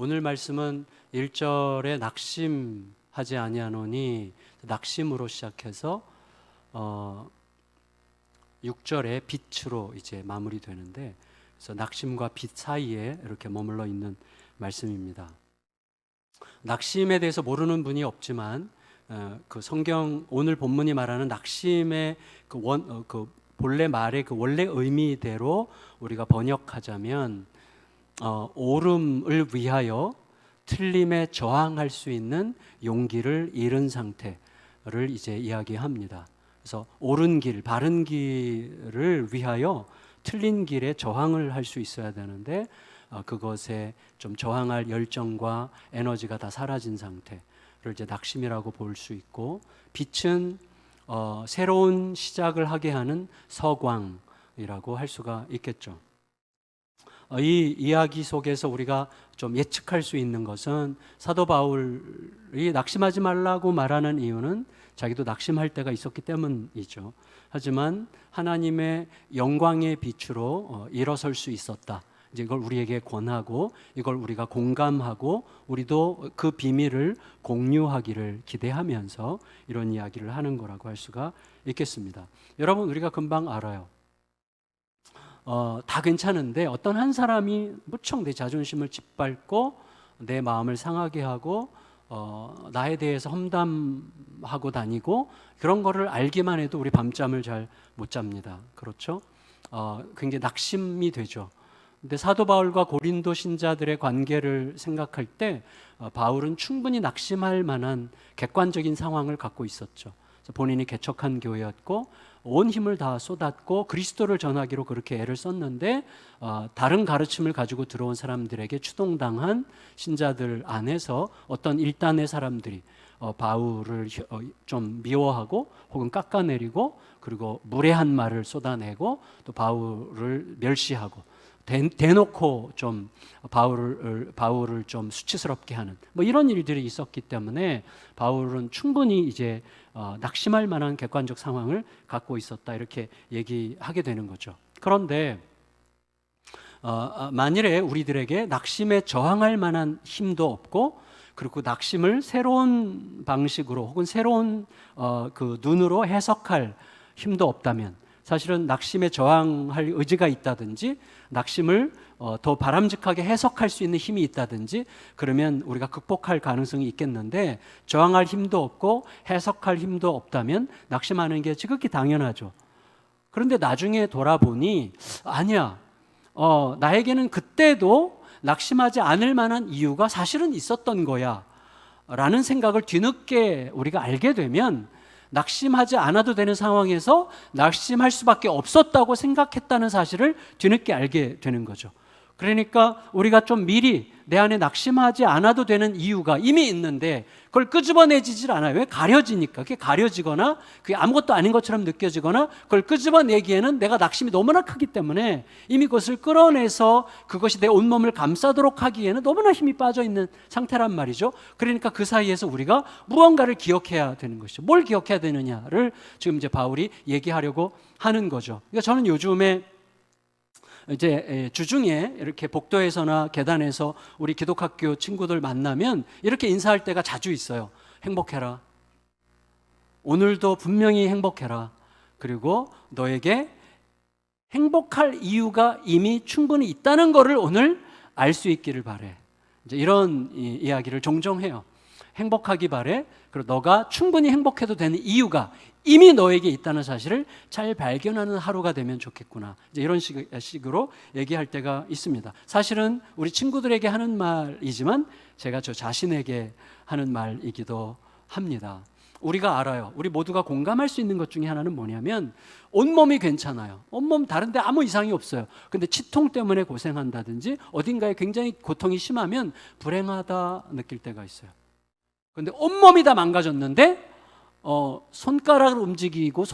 오늘 말씀은 1절에 낙심하지 아니하노니 낙심으로 시작해서 6절에 빛으로 이제 마무리되는데, 그래서 낙심과 빛 사이에 이렇게 머물러 있는 말씀입니다. 낙심에 대해서 모르는 분이 없지만 그 성경 오늘 본문이 말하는 낙심의 그 본래 말의 그 원래 의미대로 우리가 번역하자면 옳음을 위하여 틀림에 저항할 수 있는 용기를 잃은 상태를 이제 이야기합니다. 그래서 옳은 길, 바른 길을 위하여 틀린 길에 저항을 할 수 있어야 되는데 그것에 좀 저항할 열정과 에너지가 다 사라진 상태를 이제 낙심이라고 볼 수 있고, 빛은 새로운 시작을 하게 하는 서광이라고 할 수가 있겠죠. 이 이야기 속에서 우리가 좀 예측할 수 있는 것은 사도 바울이 낙심하지 말라고 말하는 이유는 자기도 낙심할 때가 있었기 때문이죠. 하지만 하나님의 영광의 빛으로 일어설 수 있었다. 이제 이걸 우리에게 권하고 이걸 우리가 공감하고 우리도 그 비밀을 공유하기를 기대하면서 이런 이야기를 하는 거라고 할 수가 있겠습니다. 여러분, 우리가 금방 알아요. 다 괜찮은데 어떤 한 사람이 무척 내 자존심을 짓밟고 내 마음을 상하게 하고 나에 대해서 험담하고 다니고, 그런 거를 알기만 해도 우리 밤잠을 잘 못 잡니다. 그렇죠? 굉장히 낙심이 되죠. 근데 사도 바울과 고린도 신자들의 관계를 생각할 때 바울은 충분히 낙심할 만한 객관적인 상황을 갖고 있었죠. 본인이 개척한 교회였고 온 힘을 다 쏟았고 그리스도를 전하기로 그렇게 애를 썼는데 다른 가르침을 가지고 들어온 사람들에게 추동당한 신자들 안에서 어떤 일단의 사람들이 바울을 좀 미워하고 혹은 깎아내리고, 그리고 무례한 말을 쏟아내고 또 바울을 멸시하고 대놓고 좀 바울을 좀 수치스럽게 하는 뭐 이런 일들이 있었기 때문에 바울은 충분히 이제 낙심할 만한 객관적 상황을 갖고 있었다, 이렇게 얘기하게 되는 거죠. 그런데 만일에 우리들에게 낙심에 저항할 만한 힘도 없고, 그리고 낙심을 새로운 방식으로 혹은 새로운 그 눈으로 해석할 힘도 없다면, 사실은 낙심에 저항할 의지가 있다든지 낙심을 더 바람직하게 해석할 수 있는 힘이 있다든지 그러면 우리가 극복할 가능성이 있겠는데, 저항할 힘도 없고 해석할 힘도 없다면 낙심하는 게 지극히 당연하죠. 그런데 나중에 돌아보니 아니야, 나에게는 그때도 낙심하지 않을 만한 이유가 사실은 있었던 거야 라는 생각을 뒤늦게 우리가 알게 되면, 낙심하지 않아도 되는 상황에서 낙심할 수밖에 없었다고 생각했다는 사실을 뒤늦게 알게 되는 거죠. 그러니까 우리가 좀 미리 내 안에 낙심하지 않아도 되는 이유가 이미 있는데 그걸 끄집어내지질 않아요. 왜? 가려지니까. 그게 가려지거나 그게 아무것도 아닌 것처럼 느껴지거나 그걸 끄집어내기에는 내가 낙심이 너무나 크기 때문에 이미 그것을 끌어내서 그것이 내 온몸을 감싸도록 하기에는 너무나 힘이 빠져 있는 상태란 말이죠. 그러니까 그 사이에서 우리가 무언가를 기억해야 되는 것이죠. 뭘 기억해야 되느냐를 지금 이제 바울이 얘기하려고 하는 거죠. 그러니까 저는 요즘에 이제 주중에 이렇게 복도에서나 계단에서 우리 기독학교 친구들 만나면 이렇게 인사할 때가 자주 있어요. 행복해라. 오늘도 분명히 행복해라. 그리고 너에게 행복할 이유가 이미 충분히 있다는 것을 오늘 알 수 있기를 바래. 이제 이런 이야기를 종종 해요. 행복하기 바래. 그리고 너가 충분히 행복해도 되는 이유가 이미 너에게 있다는 사실을 잘 발견하는 하루가 되면 좋겠구나. 이제 이런 식으로 얘기할 때가 있습니다. 사실은 우리 친구들에게 하는 말이지만 제가 저 자신에게 하는 말이기도 합니다. 우리가 알아요. 우리 모두가 공감할 수 있는 것 중에 하나는 뭐냐면 온몸이 괜찮아요. 온몸 다른데 아무 이상이 없어요. 근데 치통 때문에 고생한다든지 어딘가에 굉장히 고통이 심하면 불행하다 느낄 때가 있어요. 근데 온몸이 다 망가졌는데 손가락을 움직이고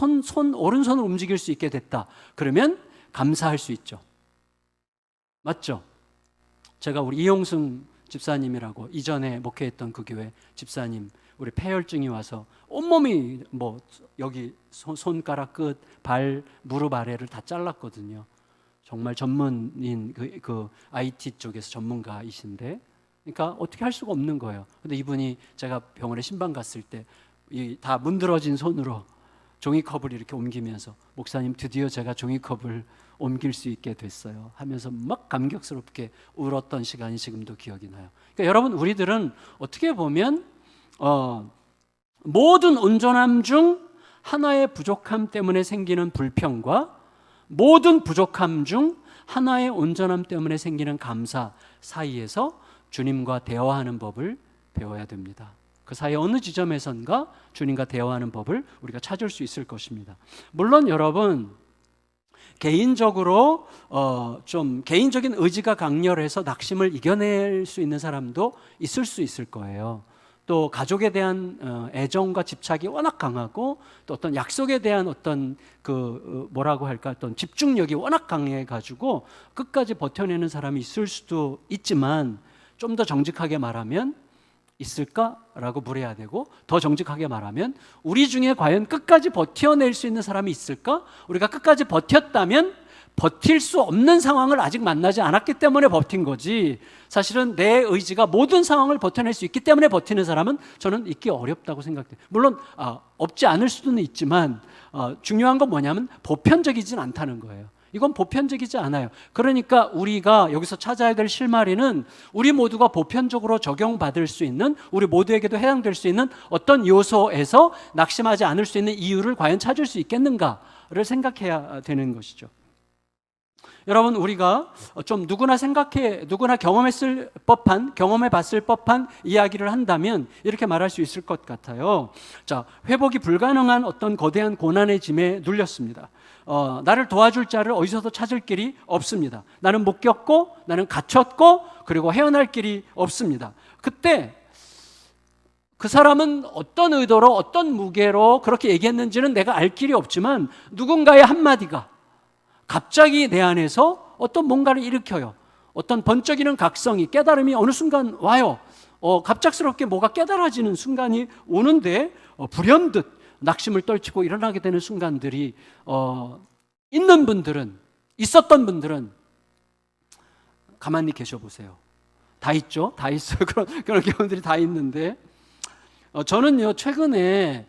오른손을 움직일 수 있게 됐다. 그러면 감사할 수 있죠. 맞죠? 제가 우리 이용승 집사님이라고 이전에 목회했던 그 교회 집사님, 우리 폐혈증이 와서 온몸이 뭐 여기 손가락 끝, 발, 무릎 아래를 다 잘랐거든요. 정말 전문인 그 IT 쪽에서 전문가이신데 그러니까 어떻게 할 수가 없는 거예요. 근데 이분이 제가 병원에 신방 갔을 때 다 문드러진 손으로 종이컵을 이렇게 옮기면서 목사님 드디어 제가 종이컵을 옮길 수 있게 됐어요 하면서 막 감격스럽게 울었던 시간이 지금도 기억이 나요. 그러니까 여러분, 우리들은 어떻게 보면 모든 온전함 중 하나의 부족함 때문에 생기는 불평과 모든 부족함 중 하나의 온전함 때문에 생기는 감사 사이에서 주님과 대화하는 법을 배워야 됩니다. 그 사이 어느 지점에선가 주님과 대화하는 법을 우리가 찾을 수 있을 것입니다. 물론 여러분, 개인적으로 좀 개인적인 의지가 강렬해서 낙심을 이겨낼 수 있는 사람도 있을 수 있을 거예요. 또 가족에 대한 애정과 집착이 워낙 강하고 또 어떤 약속에 대한 어떤 뭐라고 할까, 어떤 집중력이 워낙 강해가지고 끝까지 버텨내는 사람이 있을 수도 있지만, 좀 더 정직하게 말하면 있을까라고 물어야 되고, 더 정직하게 말하면 우리 중에 과연 끝까지 버텨낼 수 있는 사람이 있을까? 우리가 끝까지 버텼다면 버틸 수 없는 상황을 아직 만나지 않았기 때문에 버틴 거지, 사실은 내 의지가 모든 상황을 버텨낼 수 있기 때문에 버티는 사람은 저는 있기 어렵다고 생각돼요. 물론 없지 않을 수는 있지만 중요한 건 뭐냐면 보편적이진 않다는 거예요. 이건 보편적이지 않아요. 그러니까 우리가 여기서 찾아야 될 실마리는 우리 모두가 보편적으로 적용받을 수 있는, 우리 모두에게도 해당될 수 있는 어떤 요소에서 낙심하지 않을 수 있는 이유를 과연 찾을 수 있겠는가를 생각해야 되는 것이죠. 여러분, 우리가 좀 누구나 경험해 봤을 법한 이야기를 한다면 이렇게 말할 수 있을 것 같아요. 자, 회복이 불가능한 어떤 거대한 고난의 짐에 눌렸습니다. 나를 도와줄 자를 어디서도 찾을 길이 없습니다. 나는 못 겪고, 나는 갇혔고, 그리고 헤어날 길이 없습니다. 그때 그 사람은 어떤 의도로, 어떤 무게로 그렇게 얘기했는지는 내가 알 길이 없지만 누군가의 한마디가 갑자기 내 안에서 어떤 뭔가를 일으켜요. 어떤 번쩍이는 각성이, 깨달음이 어느 순간 와요. 갑작스럽게 뭐가 깨달아지는 순간이 오는데 불현듯 낙심을 떨치고 일어나게 되는 순간들이 있었던 분들은 가만히 계셔 보세요. 다 있죠? 다 있어요. 그런 경우들이 다 있는데, 저는요, 최근에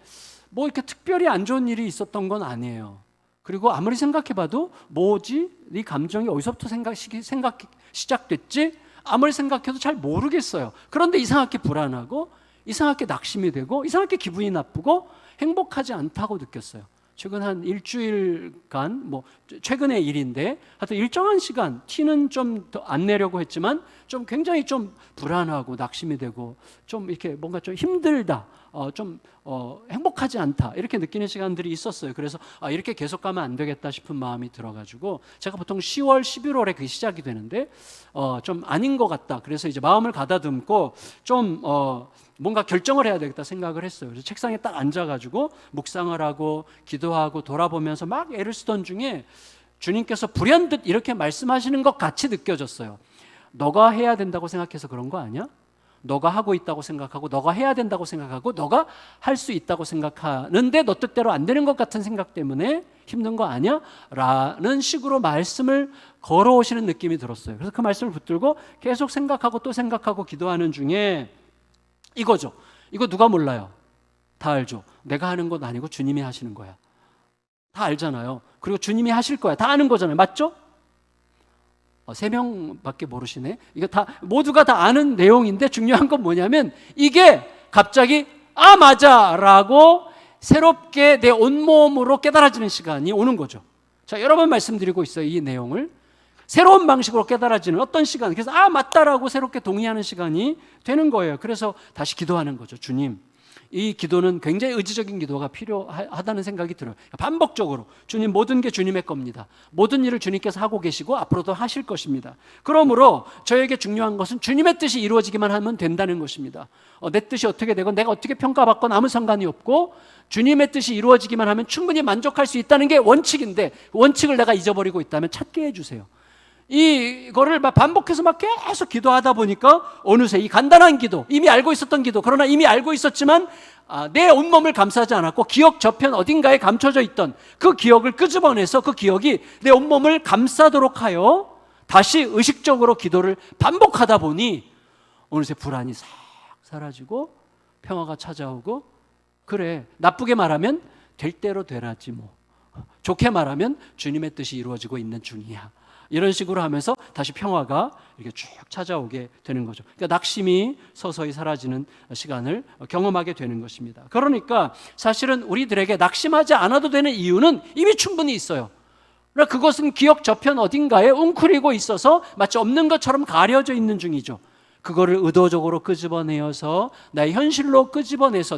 뭐 이렇게 특별히 안 좋은 일이 있었던 건 아니에요. 그리고 아무리 생각해봐도 뭐지? 이 감정이 어디서부터 시작됐지? 아무리 생각해도 잘 모르겠어요. 그런데 이상하게 불안하고, 이상하게 낙심이 되고, 이상하게 기분이 나쁘고 행복하지 않다고 느꼈어요. 최근 한 일주일간, 최근의 일인데 하여튼 일정한 시간, 티는 좀 더 안 내려고 했지만 좀 굉장히 좀 불안하고 낙심이 되고 좀 이렇게 뭔가 좀 힘들다, 행복하지 않다, 이렇게 느끼는 시간들이 있었어요. 그래서 이렇게 계속 가면 안 되겠다 싶은 마음이 들어가지고, 제가 보통 10월, 11월에 그게 시작이 되는데 좀 아닌 것 같다. 그래서 이제 마음을 가다듬고 좀 뭔가 결정을 해야 되겠다 생각을 했어요. 그래서 책상에 딱 앉아가지고 묵상을 하고 기도하고 돌아보면서 막 애를 쓰던 중에 주님께서 불현듯 이렇게 말씀하시는 것 같이 느껴졌어요. 너가 해야 된다고 생각해서 그런 거 아니야? 너가 하고 있다고 생각하고, 너가 해야 된다고 생각하고, 너가 할 수 있다고 생각하는데 너 뜻대로 안 되는 것 같은 생각 때문에 힘든 거 아니야? 라는 식으로 말씀을 걸어오시는 느낌이 들었어요. 그래서 그 말씀을 붙들고 계속 생각하고 또 생각하고 기도하는 중에 이거죠. 이거 누가 몰라요? 다 알죠. 내가 하는 건 아니고 주님이 하시는 거야. 다 알잖아요. 그리고 주님이 하실 거야. 다 아는 거잖아요. 맞죠? 3명밖에 모르시네. 이거 모두가 다 아는 내용인데 중요한 건 뭐냐면 이게 갑자기 맞아 라고 새롭게 내 온몸으로 깨달아지는 시간이 오는 거죠. 자, 여러 번 말씀드리고 있어요. 이 내용을 새로운 방식으로 깨달아지는 어떤 시간, 그래서 맞다라고 새롭게 동의하는 시간이 되는 거예요. 그래서 다시 기도하는 거죠. 주님, 이 기도는 굉장히 의지적인 기도가 필요하다는 생각이 들어요. 반복적으로 주님, 모든 게 주님의 겁니다. 모든 일을 주님께서 하고 계시고 앞으로도 하실 것입니다. 그러므로 저에게 중요한 것은 주님의 뜻이 이루어지기만 하면 된다는 것입니다. 내 뜻이 어떻게 되건 내가 어떻게 평가받건 아무 상관이 없고 주님의 뜻이 이루어지기만 하면 충분히 만족할 수 있다는 게 원칙인데, 원칙을 내가 잊어버리고 있다면 찾게 해주세요. 이거를 반복해서 계속 기도하다 보니까 어느새 이 간단한 기도, 이미 알고 있었던 기도, 그러나 이미 알고 있었지만 내 온몸을 감싸지 않았고 기억 저편 어딘가에 감춰져 있던 그 기억을 끄집어내서 그 기억이 내 온몸을 감싸도록 하여 다시 의식적으로 기도를 반복하다 보니 어느새 불안이 싹 사라지고 평화가 찾아오고, 그래, 나쁘게 말하면 될 대로 되라지 뭐, 좋게 말하면 주님의 뜻이 이루어지고 있는 중이야, 이런 식으로 하면서 다시 평화가 이렇게 쭉 찾아오게 되는 거죠. 그러니까 낙심이 서서히 사라지는 시간을 경험하게 되는 것입니다. 그러니까 사실은 우리들에게 낙심하지 않아도 되는 이유는 이미 충분히 있어요. 그러나 그것은 기억 저편 어딘가에 웅크리고 있어서 마치 없는 것처럼 가려져 있는 중이죠. 그거를 의도적으로 끄집어내어서 나의 현실로 끄집어내서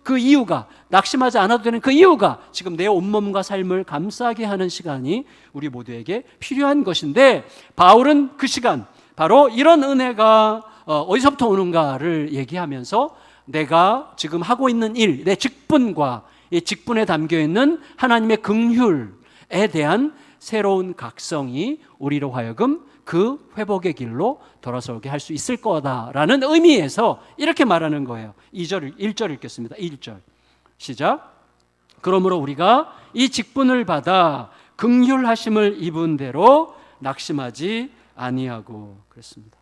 그 이유가, 낙심하지 않아도 되는 그 이유가 지금 내 온몸과 삶을 감싸게 하는 시간이 우리 모두에게 필요한 것인데, 바울은 그 시간, 바로 이런 은혜가 어디서부터 오는가를 얘기하면서 내가 지금 하고 있는 일, 내 직분과 이 직분에 담겨있는 하나님의 긍휼에 대한 새로운 각성이 우리로 하여금 그 회복의 길로 돌아서게 할 수 있을 거다라는 의미에서 이렇게 말하는 거예요. 1절 읽겠습니다. 1절 시작. 그러므로 우리가 이 직분을 받아 긍휼하심을 입은 대로 낙심하지 아니하고, 그랬습니다.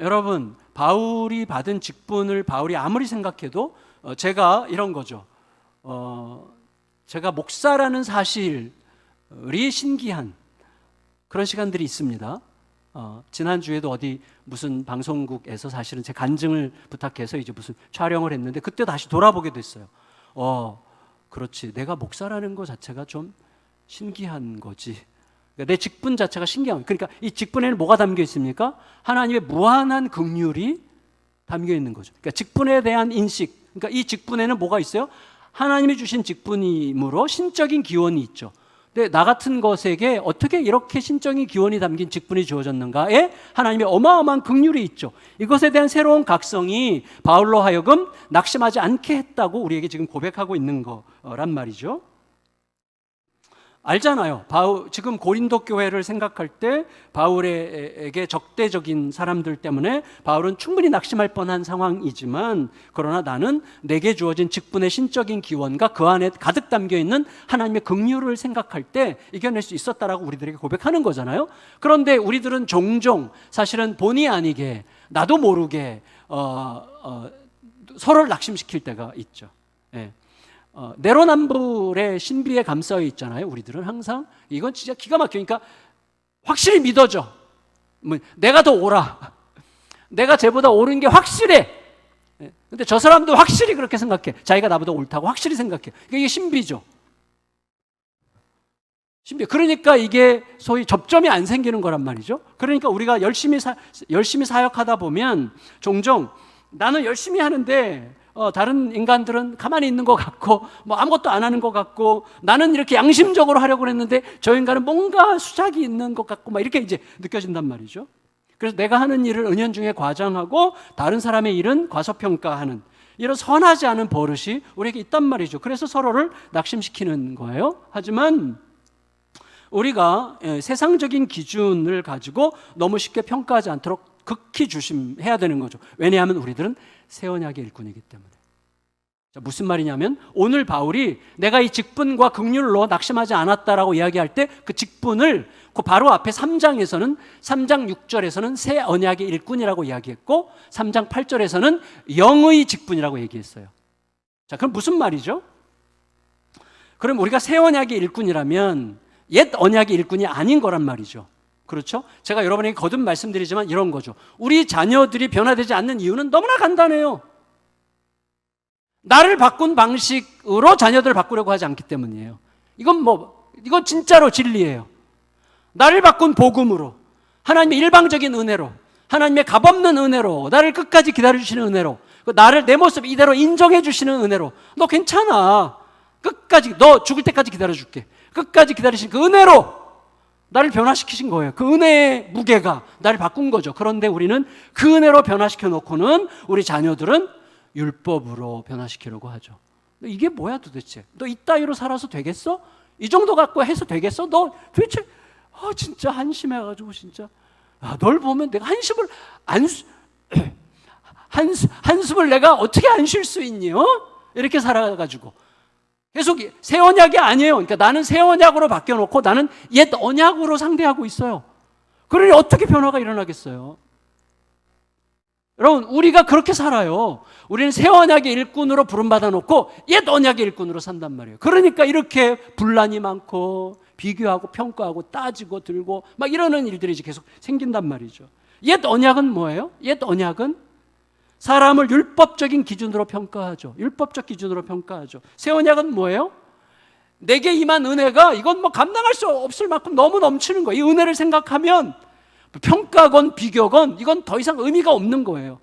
여러분, 바울이 받은 직분을 바울이 아무리 생각해도 제가 이런 거죠. 제가 목사라는 사실이 신기한 그런 시간들이 있습니다. 지난주에도 어디 무슨 방송국에서 사실은 제 간증을 부탁해서 이제 무슨 촬영을 했는데, 그때 다시 돌아보게 됐어요. 그렇지, 내가 목사라는 것 자체가 좀 신기한 거지. 그러니까 내 직분 자체가 신기한, 그러니까 이 직분에는 뭐가 담겨 있습니까? 하나님의 무한한 긍휼이 담겨 있는 거죠. 그러니까 직분에 대한 인식, 그러니까 이 직분에는 뭐가 있어요? 하나님이 주신 직분이므로 신적인 기원이 있죠. 근데 나 같은 것에게 어떻게 이렇게 신적인 기원이 담긴 직분이 주어졌는가에 하나님의 어마어마한 긍휼이 있죠. 이것에 대한 새로운 각성이 바울로 하여금 낙심하지 않게 했다고 우리에게 지금 고백하고 있는 거란 말이죠. 알잖아요. 지금 고린도 교회를 생각할 때 바울에게 적대적인 사람들 때문에 바울은 충분히 낙심할 뻔한 상황이지만, 그러나 나는 내게 주어진 직분의 신적인 기원과 그 안에 가득 담겨있는 하나님의 긍휼을 생각할 때 이겨낼 수 있었다라고 우리들에게 고백하는 거잖아요. 그런데 우리들은 종종 사실은 본의 아니게 나도 모르게 서로를 낙심시킬 때가 있죠. 예. 내로남불의 신비에 감싸여 있잖아요. 우리들은 항상 이건 진짜 기가 막혀. 그러니까 확실히 믿어져. 내가 더 옳아. 내가 쟤보다 옳은 게 확실해. 근데 저 사람도 확실히 그렇게 생각해. 자기가 나보다 옳다고 확실히 생각해. 그러니까 이게 신비죠. 신비. 그러니까 이게 소위 접점이 안 생기는 거란 말이죠. 그러니까 우리가 열심히 사역하다 보면 종종 나는 열심히 하는데 다른 인간들은 가만히 있는 것 같고 뭐 아무것도 안 하는 것 같고, 나는 이렇게 양심적으로 하려고 했는데 저 인간은 뭔가 수작이 있는 것 같고 막 이렇게 이제 느껴진단 말이죠. 그래서 내가 하는 일을 은연중에 과장하고 다른 사람의 일은 과소평가하는 이런 선하지 않은 버릇이 우리에게 있단 말이죠. 그래서 서로를 낙심시키는 거예요. 하지만 우리가 세상적인 기준을 가지고 너무 쉽게 평가하지 않도록 극히 조심해야 되는 거죠. 왜냐하면 우리들은 새 언약의 일꾼이기 때문에. 자, 무슨 말이냐면 오늘 바울이 내가 이 직분과 긍휼로 낙심하지 않았다라고 이야기할 때 그 직분을 그 바로 앞에 3장 6절에서는 새 언약의 일꾼이라고 이야기했고 3장 8절에서는 영의 직분이라고 얘기했어요. 자, 그럼 무슨 말이죠? 그럼 우리가 새 언약의 일꾼이라면 옛 언약의 일꾼이 아닌 거란 말이죠. 그렇죠? 제가 여러분에게 거듭 말씀드리지만 이런 거죠. 우리 자녀들이 변화되지 않는 이유는 너무나 간단해요. 나를 바꾼 방식으로 자녀들을 바꾸려고 하지 않기 때문이에요. 이건 진짜로 진리예요. 나를 바꾼 복음으로, 하나님의 일방적인 은혜로, 하나님의 값없는 은혜로, 나를 끝까지 기다려주시는 은혜로, 나를 내 모습 이대로 인정해 주시는 은혜로, 너 괜찮아, 끝까지 너 죽을 때까지 기다려줄게, 끝까지 기다리신 그 은혜로 나를 변화시키신 거예요. 그 은혜의 무게가 나를 바꾼 거죠. 그런데 우리는 그 은혜로 변화시켜 놓고는 우리 자녀들은 율법으로 변화시키려고 하죠. 이게 뭐야 도대체? 너 이따위로 살아서 되겠어? 이 정도 갖고 해서 되겠어? 너 도대체 진짜 한심해가지고 진짜 널 보면 내가 한숨을 내가 어떻게 안 쉴 수 있니? 이렇게 살아가지고 계속 새 언약이 아니에요. 그러니까 나는 새 언약으로 바뀌어놓고 나는 옛 언약으로 상대하고 있어요. 그러니 어떻게 변화가 일어나겠어요? 여러분, 우리가 그렇게 살아요. 우리는 새 언약의 일꾼으로 부름받아 놓고 옛 언약의 일꾼으로 산단 말이에요. 그러니까 이렇게 분란이 많고 비교하고 평가하고 따지고 들고 막 이러는 일들이 계속 생긴단 말이죠. 옛 언약은 뭐예요? 옛 언약은 사람을 율법적인 기준으로 평가하죠. 율법적 기준으로 평가하죠. 새 언약은 뭐예요? 내게 임한 은혜가 이건 뭐 감당할 수 없을 만큼 너무 넘치는 거예요. 이 은혜를 생각하면 평가건 비교건 이건 더 이상 의미가 없는 거예요.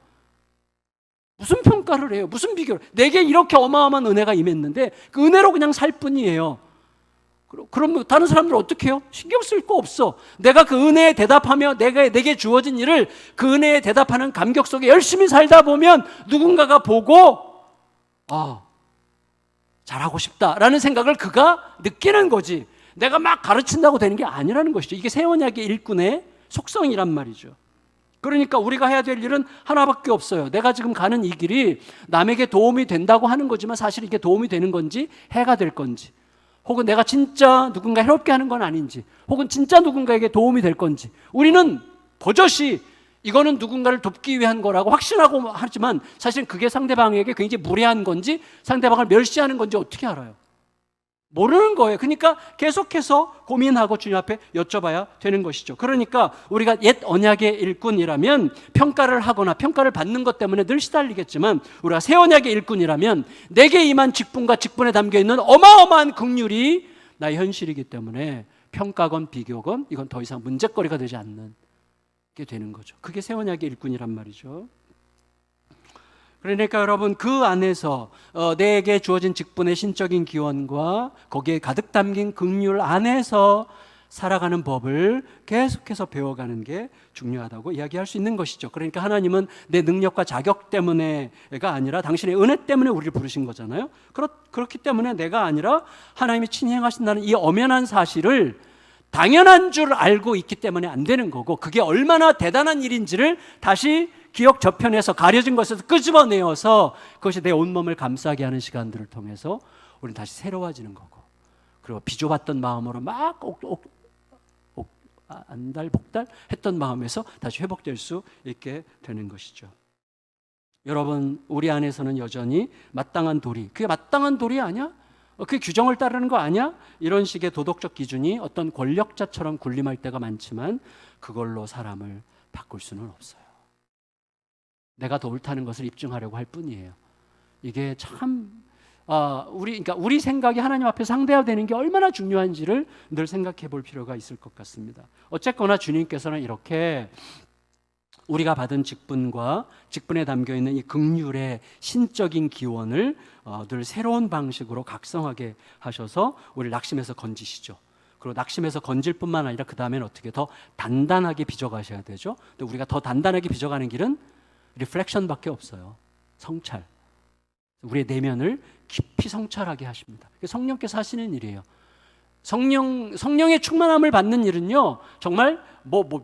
무슨 평가를 해요? 무슨 비교를? 내게 이렇게 어마어마한 은혜가 임했는데 그 은혜로 그냥 살 뿐이에요. 그럼 다른 사람들은 어떻게 해요? 신경 쓸 거 없어. 내가 그 은혜에 대답하며 내게 주어진 일을 그 은혜에 대답하는 감격 속에 열심히 살다 보면 누군가가 보고 잘하고 싶다라는 생각을 그가 느끼는 거지. 내가 막 가르친다고 되는 게 아니라는 것이죠. 이게 새 언약의 일꾼의 속성이란 말이죠. 그러니까 우리가 해야 될 일은 하나밖에 없어요. 내가 지금 가는 이 길이 남에게 도움이 된다고 하는 거지만 사실 이게 도움이 되는 건지 해가 될 건지, 혹은 내가 진짜 누군가 해롭게 하는 건 아닌지, 혹은 진짜 누군가에게 도움이 될 건지, 우리는 버젓이 이거는 누군가를 돕기 위한 거라고 확신하고 하지만 사실은 그게 상대방에게 굉장히 무례한 건지 상대방을 멸시하는 건지 어떻게 알아요? 모르는 거예요. 그러니까 계속해서 고민하고 주님 앞에 여쭤봐야 되는 것이죠. 그러니까 우리가 옛 언약의 일꾼이라면 평가를 하거나 평가를 받는 것 때문에 늘 시달리겠지만, 우리가 새 언약의 일꾼이라면 내게 임한 직분과 직분에 담겨있는 어마어마한 긍휼이 나의 현실이기 때문에 평가건 비교건 이건 더 이상 문제거리가 되지 않는 게 되는 거죠. 그게 새 언약의 일꾼이란 말이죠. 그러니까 여러분, 그 안에서 내게 주어진 직분의 신적인 기원과 거기에 가득 담긴 긍휼 안에서 살아가는 법을 계속해서 배워가는 게 중요하다고 이야기할 수 있는 것이죠. 그러니까 하나님은 내 능력과 자격 때문에가 아니라 당신의 은혜 때문에 우리를 부르신 거잖아요. 그렇기 때문에 내가 아니라 하나님이 친히 행하신다는 이 엄연한 사실을 당연한 줄 알고 있기 때문에 안 되는 거고, 그게 얼마나 대단한 일인지를 다시 기억 저편에서 가려진 것에서 끄집어내어서 그것이 내 온몸을 감싸게 하는 시간들을 통해서 우리는 다시 새로워지는 거고, 그리고 비좁았던 마음으로 막 안달복달 했던 마음에서 다시 회복될 수 있게 되는 것이죠. 여러분, 우리 안에서는 여전히 마땅한 도리, 그게 마땅한 도리 아니야? 그게 규정을 따르는 거 아니야? 이런 식의 도덕적 기준이 어떤 권력자처럼 군림할 때가 많지만 그걸로 사람을 바꿀 수는 없어요. 내가 더 옳다는 것을 입증하려고 할 뿐이에요. 이게 참 우리 생각이 하나님 앞에 상대화되는 게 얼마나 중요한지를 늘 생각해 볼 필요가 있을 것 같습니다. 어쨌거나 주님께서는 이렇게 우리가 받은 직분과 직분에 담겨있는 이 긍휼의 신적인 기원을 늘 새로운 방식으로 각성하게 하셔서 우리를 낙심에서 건지시죠. 그리고 낙심에서 건질 뿐만 아니라 그 다음에는 어떻게 더 단단하게 빚어가셔야 되죠. 근데 우리가 더 단단하게 빚어가는 길은 리플렉션밖에 없어요. 성찰. 우리의 내면을 깊이 성찰하게 하십니다. 성령께서 하시는 일이에요. 성령의 충만함을 받는 일은요, 정말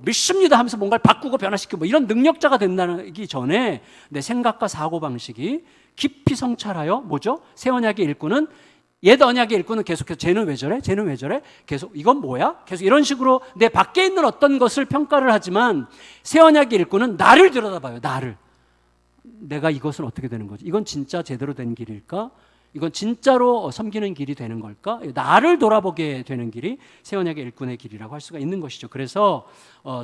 믿습니다 하면서 뭔가를 바꾸고 변화시키고 이런 능력자가 된다기 전에 내 생각과 사고방식이 깊이 성찰하여 뭐죠? 새 언약의 일꾼은, 옛 언약의 일꾼은 계속해서 쟤는 왜 저래? 쟤는 왜 저래? 계속 이건 뭐야? 계속 이런 식으로 내 밖에 있는 어떤 것을 평가를 하지만 새 언약의 일꾼은 나를 들여다봐요. 나를. 내가 이것은 어떻게 되는 거지? 이건 진짜 제대로 된 길일까? 이건 진짜로 섬기는 길이 되는 걸까? 나를 돌아보게 되는 길이 새 언약의 일꾼의 길이라고 할 수가 있는 것이죠. 그래서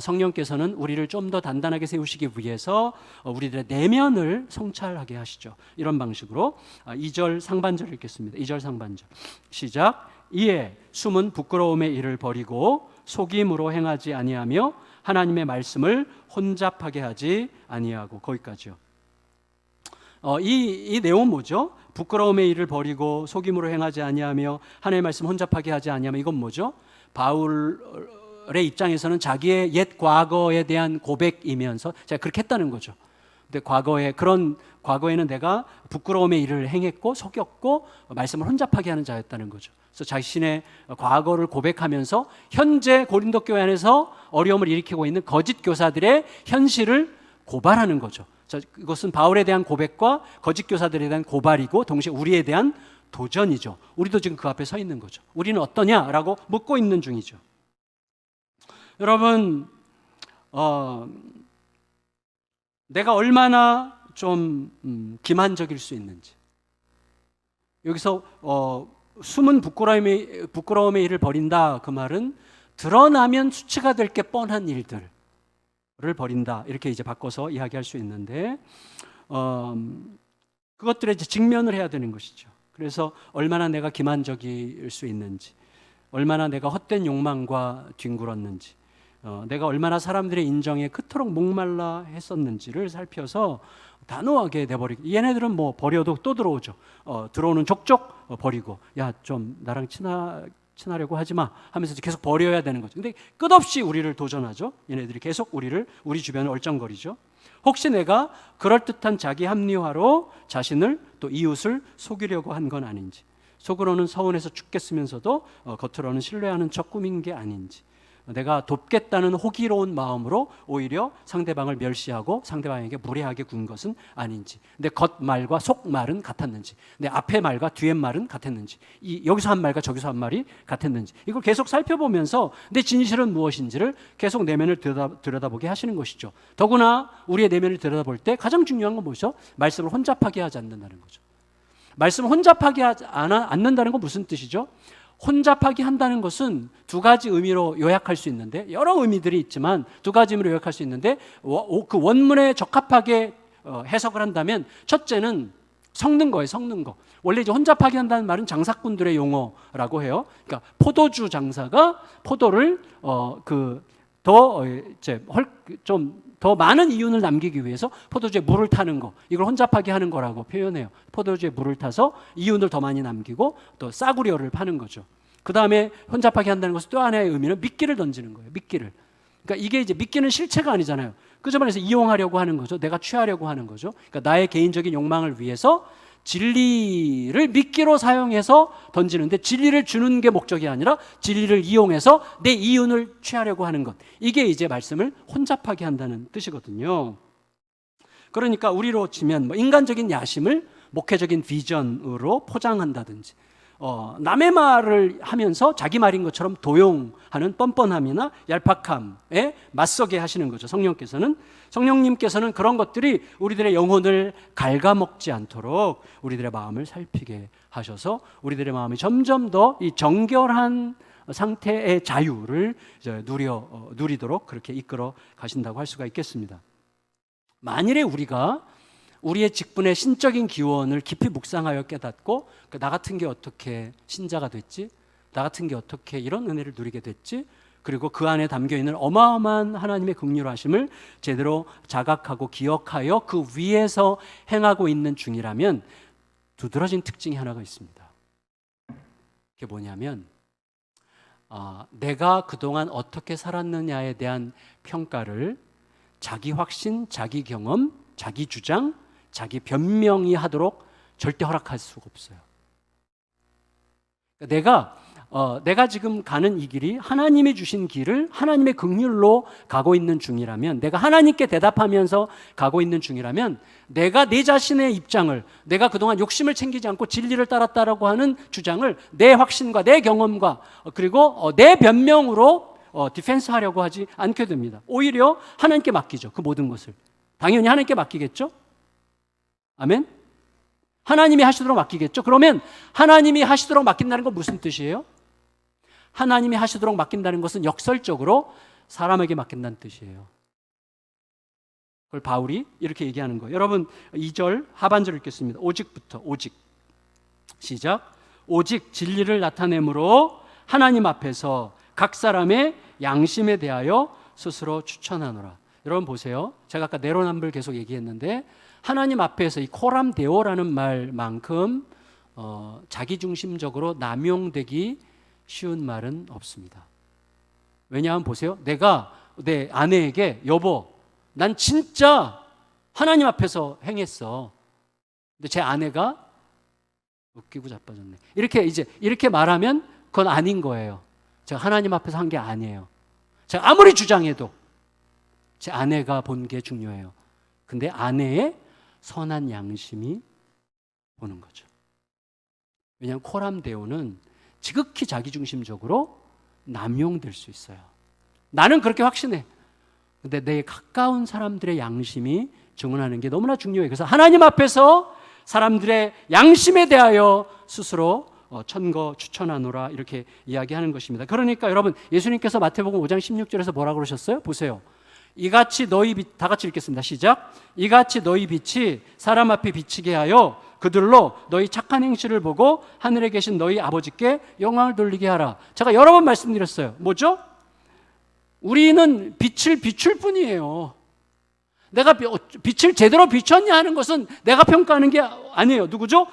성령께서는 우리를 좀 더 단단하게 세우시기 위해서 우리들의 내면을 성찰하게 하시죠. 이런 방식으로 2절 상반절 읽겠습니다. 2절 상반절 시작. 이에 숨은 부끄러움의 일을 버리고 속임으로 행하지 아니하며 하나님의 말씀을 혼잡하게 하지 아니하고, 거기까지요. 이 내용은 뭐죠? 부끄러움의 일을 버리고 속임으로 행하지 아니하며 하나님의 말씀 혼잡하게 하지 아니하며, 이건 뭐죠? 바울의 입장에서는 자기의 옛 과거에 대한 고백이면서 제가 그렇게 했다는 거죠. 근데 과거에는 내가 부끄러움의 일을 행했고 속였고 말씀을 혼잡하게 하는 자였다는 거죠. 그래서 자신의 과거를 고백하면서 현재 고린도 교회 안에서 어려움을 일으키고 있는 거짓 교사들의 현실을 고발하는 거죠. 자, 이것은 바울에 대한 고백과 거짓 교사들에 대한 고발이고 동시에 우리에 대한 도전이죠. 우리도 지금 그 앞에 서 있는 거죠. 우리는 어떠냐라고 묻고 있는 중이죠. 여러분, 내가 얼마나 좀 기만적일 수 있는지. 여기서 숨은 부끄러움의 일을 벌인다, 그 말은 드러나면 수치가 될 게 뻔한 일들을 벌인다, 이렇게 이제 바꿔서 이야기할 수 있는데, 그것들에 이제 직면을 해야 되는 것이죠. 그래서 얼마나 내가 기만적일 수 있는지, 얼마나 내가 헛된 욕망과 뒹굴었는지, 내가 얼마나 사람들의 인정에 그토록 목말라 했었는지를 살펴서 단호하게 내버리고, 얘네들은 뭐 버려도 또 들어오죠. 들어오는 족족 버리고, 야, 좀 나랑 친하려고 하지 마 하면서 계속 버려야 되는 거죠. 근데 끝없이 우리를 도전하죠. 얘네들이 계속 우리 주변을 얼쩡거리죠. 혹시 내가 그럴듯한 자기 합리화로 자신을 또 이웃을 속이려고 한 건 아닌지, 속으로는 서운해서 죽겠으면서도 겉으로는 신뢰하는 척 꾸민 게 아닌지, 내가 돕겠다는 호기로운 마음으로 오히려 상대방을 멸시하고 상대방에게 무례하게 군 것은 아닌지, 내 겉말과 속말은 같았는지, 내 앞의 말과 뒤의 말은 같았는지, 여기서 한 말과 저기서 한 말이 같았는지, 이걸 계속 살펴보면서 내 진실은 무엇인지를 계속 내면을 들여다보게 하시는 것이죠. 더구나 우리의 내면을 들여다볼 때 가장 중요한 건 뭐죠? 말씀을 혼잡하게 하지 않는다는 거죠. 말씀을 혼잡하게 하지 않는다는 건 무슨 뜻이죠? 혼잡하게 한다는 것은 두 가지 의미로 요약할 수 있는데, 여러 의미들이 있지만 두 가지 의미로 요약할 수 있는데, 그 원문에 적합하게 해석을 한다면 첫째는 섞는 거예요. 섞는 거. 원래 이제 혼잡하게 한다는 말은 장사꾼들의 용어라고 해요. 그러니까 포도주 장사가 포도를 더 많은 이윤을 남기기 위해서 포도주에 물을 타는 거, 이걸 혼잡하게 하는 거라고 표현해요. 포도주에 물을 타서 이윤을 더 많이 남기고 또 싸구려를 파는 거죠. 그 다음에 혼잡하게 한다는 것은 또 하나의 의미는 미끼를 던지는 거예요. 미끼를. 그러니까 이게 이제 미끼는 실체가 아니잖아요. 그저 말해서 이용하려고 하는 거죠. 내가 취하려고 하는 거죠. 그러니까 나의 개인적인 욕망을 위해서 진리를 미끼로 사용해서 던지는데, 진리를 주는 게 목적이 아니라 진리를 이용해서 내 이윤을 취하려고 하는 것, 이게 이제 말씀을 혼잡하게 한다는 뜻이거든요. 그러니까 우리로 치면 인간적인 야심을 목회적인 비전으로 포장한다든지, 남의 말을 하면서 자기 말인 것처럼 도용하는 뻔뻔함이나 얄팍함에 맞서게 하시는 거죠. 성령님께서는 그런 것들이 우리들의 영혼을 갉아먹지 않도록 우리들의 마음을 살피게 하셔서 우리들의 마음이 점점 더 이 정결한 상태의 자유를 누리도록 그렇게 이끌어 가신다고 할 수가 있겠습니다. 만일에 우리가 우리의 직분의 신적인 기원을 깊이 묵상하여 깨닫고, 나 같은 게 어떻게 신자가 됐지? 나 같은 게 어떻게 이런 은혜를 누리게 됐지? 그리고 그 안에 담겨있는 어마어마한 하나님의 긍휼하심을 제대로 자각하고 기억하여 그 위에서 행하고 있는 중이라면 두드러진 특징이 하나가 있습니다. 그게 뭐냐면, 내가 그동안 어떻게 살았느냐에 대한 평가를 자기 확신, 자기 경험, 자기 주장, 자기 변명이 하도록 절대 허락할 수가 없어요. 내가 지금 가는 이 길이 하나님이 주신 길을 하나님의 긍휼로 가고 있는 중이라면, 내가 하나님께 대답하면서 가고 있는 중이라면, 내가 내 자신의 입장을, 내가 그동안 욕심을 챙기지 않고 진리를 따랐다라고 하는 주장을 내 확신과 내 경험과 그리고 내 변명으로 디펜스 하려고 하지 않게 됩니다. 오히려 하나님께 맡기죠. 그 모든 것을 당연히 하나님께 맡기겠죠. 아멘. 하나님이 하시도록 맡기겠죠. 그러면 하나님이 하시도록 맡긴다는 건 무슨 뜻이에요? 하나님이 하시도록 맡긴다는 것은 역설적으로 사람에게 맡긴다는 뜻이에요. 그걸 바울이 이렇게 얘기하는 거예요. 여러분 2절 하반절 읽겠습니다. 오직부터, 오직. 시작. 오직 진리를 나타내므로 하나님 앞에서 각 사람의 양심에 대하여 스스로 추천하노라. 여러분 보세요. 제가 아까 내로남불 계속 얘기했는데, 하나님 앞에서 이 코람 데오라는 말만큼 자기중심적으로 남용되기 쉬운 말은 없습니다. 왜냐하면 보세요. 내가 내 아내에게 여보, 난 진짜 하나님 앞에서 행했어. 근데 제 아내가 웃기고 자빠졌네. 이렇게 말하면 그건 아닌 거예요. 제가 하나님 앞에서 한 게 아니에요. 제가 아무리 주장해도 제 아내가 본 게 중요해요. 근데 아내의 선한 양심이 보는 거죠. 왜냐하면 코람데오는 지극히 자기중심적으로 남용될 수 있어요. 나는 그렇게 확신해. 근데 내 가까운 사람들의 양심이 증언하는 게 너무나 중요해요. 그래서 하나님 앞에서 사람들의 양심에 대하여 스스로 천거 추천하노라 이렇게 이야기하는 것입니다. 그러니까 여러분, 예수님께서 마태복음 5장 16절에서 뭐라고 그러셨어요? 보세요. 이같이 너희 빛, 다 같이 읽겠습니다. 시작. 이같이 너희 빛이 사람 앞에 비치게 하여 그들로 너희 착한 행실을 보고 하늘에 계신 너희 아버지께 영광을 돌리게 하라. 제가 여러 번 말씀드렸어요. 뭐죠? 우리는 빛을 비출 뿐이에요. 내가 빛을 제대로 비췄냐 하는 것은 내가 평가하는 게 아니에요. 누구죠?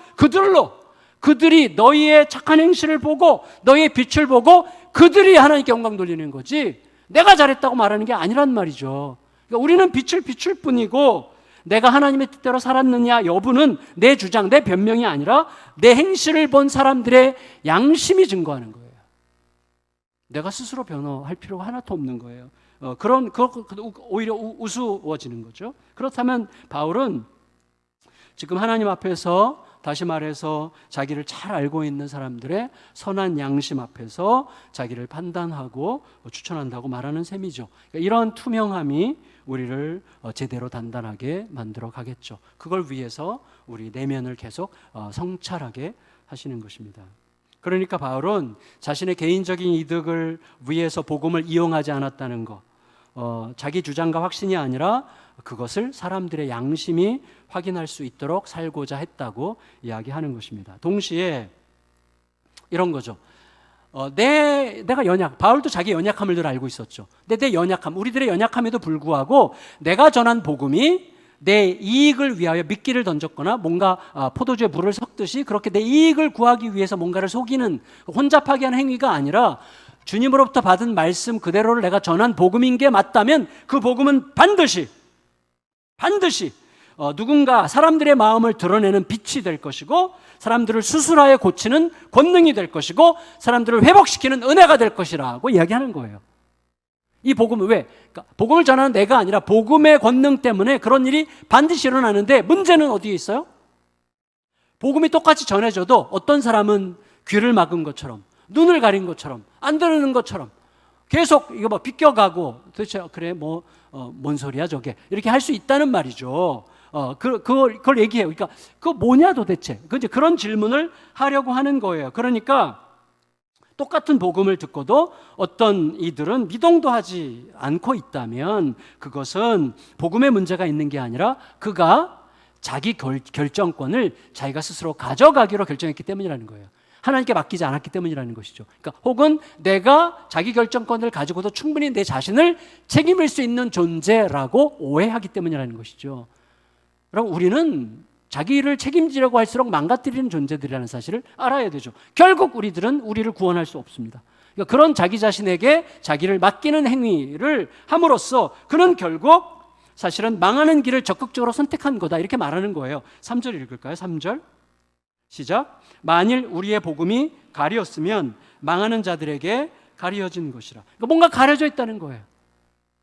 그들이 너희의 착한 행실을 보고 너희의 빛을 보고 그들이 하나님께 영광 돌리는 거지, 내가 잘했다고 말하는 게 아니란 말이죠. 그러니까 우리는 빛을 비출 뿐이고, 내가 하나님의 뜻대로 살았느냐 여부는 내 주장, 내 변명이 아니라 내 행실을 본 사람들의 양심이 증거하는 거예요. 내가 스스로 변호할 필요가 하나도 없는 거예요. 오히려 우스워지는 거죠. 그렇다면 바울은 지금 하나님 앞에서, 다시 말해서 자기를 잘 알고 있는 사람들의 선한 양심 앞에서 자기를 판단하고 추천한다고 말하는 셈이죠. 그러니까 이런 투명함이 우리를 제대로 단단하게 만들어 가겠죠. 그걸 위해서 우리 내면을 계속 성찰하게 하시는 것입니다. 그러니까 바울은 자신의 개인적인 이득을 위해서 복음을 이용하지 않았다는 것, 자기 주장과 확신이 아니라 그것을 사람들의 양심이 확인할 수 있도록 살고자 했다고 이야기하는 것입니다. 동시에 이런 거죠. 내가 바울도 자기 연약함을 늘 알고 있었죠. 근데 내 연약함, 우리들의 연약함에도 불구하고 내가 전한 복음이 내 이익을 위하여 미끼를 던졌거나 뭔가 포도주에 물을 섞듯이 그렇게 내 이익을 구하기 위해서 뭔가를 속이는, 혼잡하게 하는 행위가 아니라 주님으로부터 받은 말씀 그대로를 내가 전한 복음인 게 맞다면 그 복음은 반드시 누군가 사람들의 마음을 드러내는 빛이 될 것이고, 사람들을 수술하여 고치는 권능이 될 것이고, 사람들을 회복시키는 은혜가 될 것이라고 이야기하는 거예요. 이 복음은 왜? 그러니까 복음을 전하는 내가 아니라 복음의 권능 때문에 그런 일이 반드시 일어나는데, 문제는 어디에 있어요? 복음이 똑같이 전해져도 어떤 사람은 귀를 막은 것처럼, 눈을 가린 것처럼, 안 들은 것처럼 계속 이거 비껴가고, 도대체 그래 뭔 소리야 저게, 이렇게 할 수 있다는 말이죠. 그걸 얘기해요. 그러니까 그거 뭐냐 도대체, 그런 질문을 하려고 하는 거예요. 그러니까 똑같은 복음을 듣고도 어떤 이들은 미동도 하지 않고 있다면 그것은 복음의 문제가 있는 게 아니라 그가 자기 결정권을 자기가 스스로 가져가기로 결정했기 때문이라는 거예요. 하나님께 맡기지 않았기 때문이라는 것이죠. 그러니까 혹은 내가 자기 결정권을 가지고도 충분히 내 자신을 책임질 수 있는 존재라고 오해하기 때문이라는 것이죠. 그럼 우리는 자기를 책임지려고 할수록 망가뜨리는 존재들이라는 사실을 알아야 되죠. 결국 우리들은 우리를 구원할 수 없습니다. 그러니까 그런 자기 자신에게 자기를 맡기는 행위를 함으로써 그는 결국 사실은 망하는 길을 적극적으로 선택한 거다, 이렇게 말하는 거예요. 3절 읽을까요? 3절 시작. 만일 우리의 복음이 가리었으면 망하는 자들에게 가려진 것이라. 그러니까 뭔가 가려져 있다는 거예요.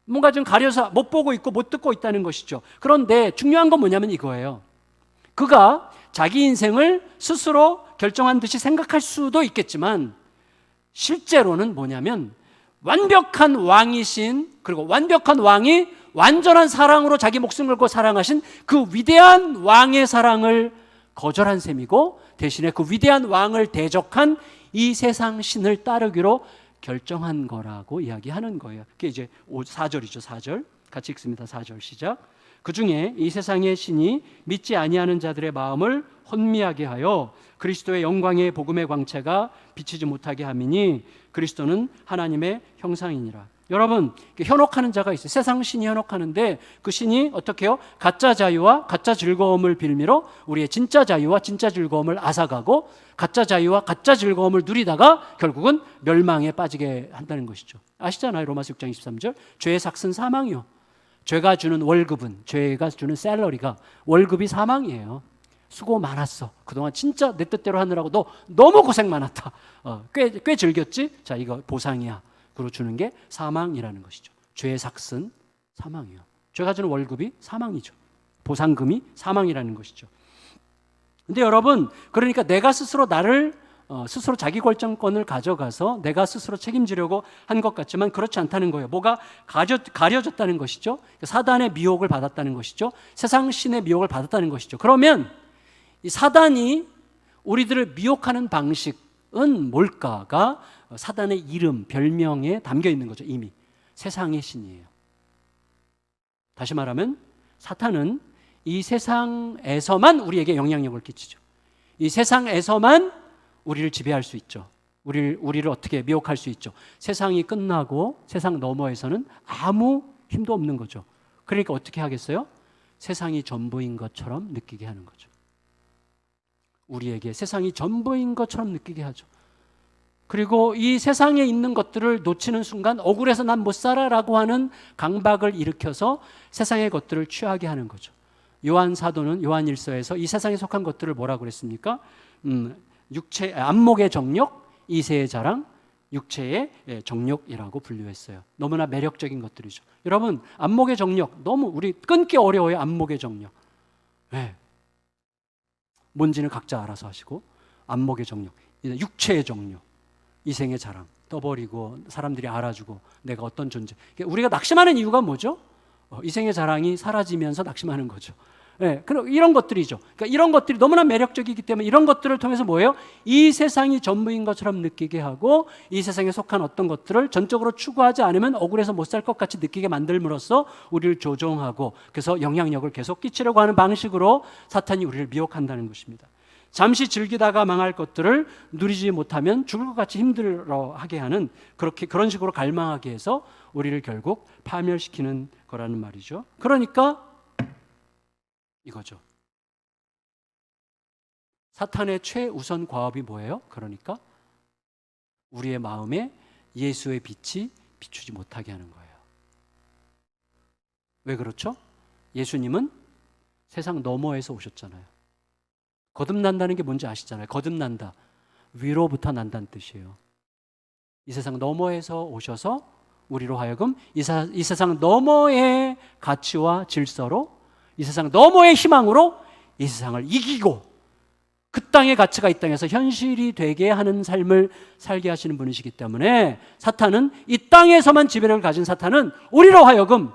뭔가 좀 가려서 못 보고 있고 못 듣고 있다는 것이죠. 그런데 중요한 건 뭐냐면 이거예요. 그가 자기 인생을 스스로 결정한 듯이 생각할 수도 있겠지만 실제로는 뭐냐면 완벽한 왕이신, 그리고 완벽한 왕이 완전한 사랑으로 자기 목숨을 걸고 사랑하신 그 위대한 왕의 사랑을 거절한 셈이고, 대신에 그 위대한 왕을 대적한 이 세상 신을 따르기로 결정한 거라고 이야기하는 거예요. 그게 이제 4절이죠. 4절 같이 읽습니다. 4절 시작. 그 중에 이 세상의 신이 믿지 아니하는 자들의 마음을 혼미하게 하여 그리스도의 영광의 복음의 광채가 비치지 못하게 함이니 그리스도는 하나님의 형상이니라. 여러분, 현혹하는 자가 있어요. 세상 신이 현혹하는데 그 신이 어떻게 해요? 가짜 자유와 가짜 즐거움을 빌미로 우리의 진짜 자유와 진짜 즐거움을 앗아가고, 가짜 자유와 가짜 즐거움을 누리다가 결국은 멸망에 빠지게 한다는 것이죠. 아시잖아요. 로마서 6장 23절. 죄의 삭은 사망이요. 죄가 주는 월급은, 죄가 주는 샐러리가, 월급이 사망이에요. 수고 많았어. 그동안 진짜 내 뜻대로 하느라고 너 너무 고생 많았다. 꽤 즐겼지? 자, 이거 보상이야. 그로 주는 게 사망이라는 것이죠. 죄의 삭은 사망이에요. 죄가 주는 월급이 사망이죠. 보상금이 사망이라는 것이죠. 근데 여러분, 그러니까 내가 스스로 나를 스스로 자기 결정권을 가져가서 내가 스스로 책임지려고 한 것 같지만 그렇지 않다는 거예요. 뭐가 가려졌다는 것이죠. 사단의 미혹을 받았다는 것이죠. 세상 신의 미혹을 받았다는 것이죠. 그러면 이 사단이 우리들을 미혹하는 방식은 뭘까가 사단의 이름, 별명에 담겨 있는 거죠. 이미 세상의 신이에요. 다시 말하면 사탄은 이 세상에서만 우리에게 영향력을 끼치죠. 이 세상에서만 우리를 지배할 수 있죠. 우리를 어떻게 미혹할 수 있죠. 세상이 끝나고 세상 너머에서는 아무 힘도 없는 거죠. 그러니까 어떻게 하겠어요? 세상이 전부인 것처럼 느끼게 하는 거죠. 우리에게 세상이 전부인 것처럼 느끼게 하죠. 그리고 이 세상에 있는 것들을 놓치는 순간 억울해서 난 못 살아라고 하는 강박을 일으켜서 세상의 것들을 취하게 하는 거죠. 요한 사도는 요한일서에서 이 세상에 속한 것들을 뭐라고 그랬습니까? 안목의 정욕, 이세의 자랑, 육체의 정욕이라고 분류했어요. 너무나 매력적인 것들이죠. 여러분, 안목의 정욕 너무 우리 끊기 어려워요. 안목의 정욕. 네. 뭔지는 각자 알아서 하시고 안목의 정욕, 육체의 정욕, 이생의 자랑 떠버리고 사람들이 알아주고 내가 어떤 존재. 우리가 낙심하는 이유가 뭐죠? 이생의 자랑이 사라지면서 낙심하는 거죠. 네, 이런 것들이죠. 그러니까 이런 것들이 너무나 매력적이기 때문에 이런 것들을 통해서 뭐예요? 이 세상이 전부인 것처럼 느끼게 하고 이 세상에 속한 어떤 것들을 전적으로 추구하지 않으면 억울해서 못 살 것 같이 느끼게 만들므로써 우리를 조종하고 그래서 영향력을 계속 끼치려고 하는 방식으로 사탄이 우리를 미혹한다는 것입니다. 잠시 즐기다가 망할 것들을 누리지 못하면 죽을 것 같이 힘들어하게 하는 그런 식으로 갈망하게 해서 우리를 결국 파멸시키는 거라는 말이죠. 그러니까 이거죠. 사탄의 최우선 과업이 뭐예요? 그러니까 우리의 마음에 예수의 빛이 비추지 못하게 하는 거예요. 왜 그렇죠? 예수님은 세상 너머에서 오셨잖아요. 거듭난다는 게 뭔지 아시잖아요. 거듭난다. 위로부터 난다는 뜻이에요. 이 세상 너머에서 오셔서 우리로 하여금 이 세상 너머의 가치와 질서로 이 세상 너머의 희망으로 이 세상을 이기고 그 땅의 가치가 이 땅에서 현실이 되게 하는 삶을 살게 하시는 분이시기 때문에 사탄은 이 땅에서만 지배력을 가진 사탄은 우리로 하여금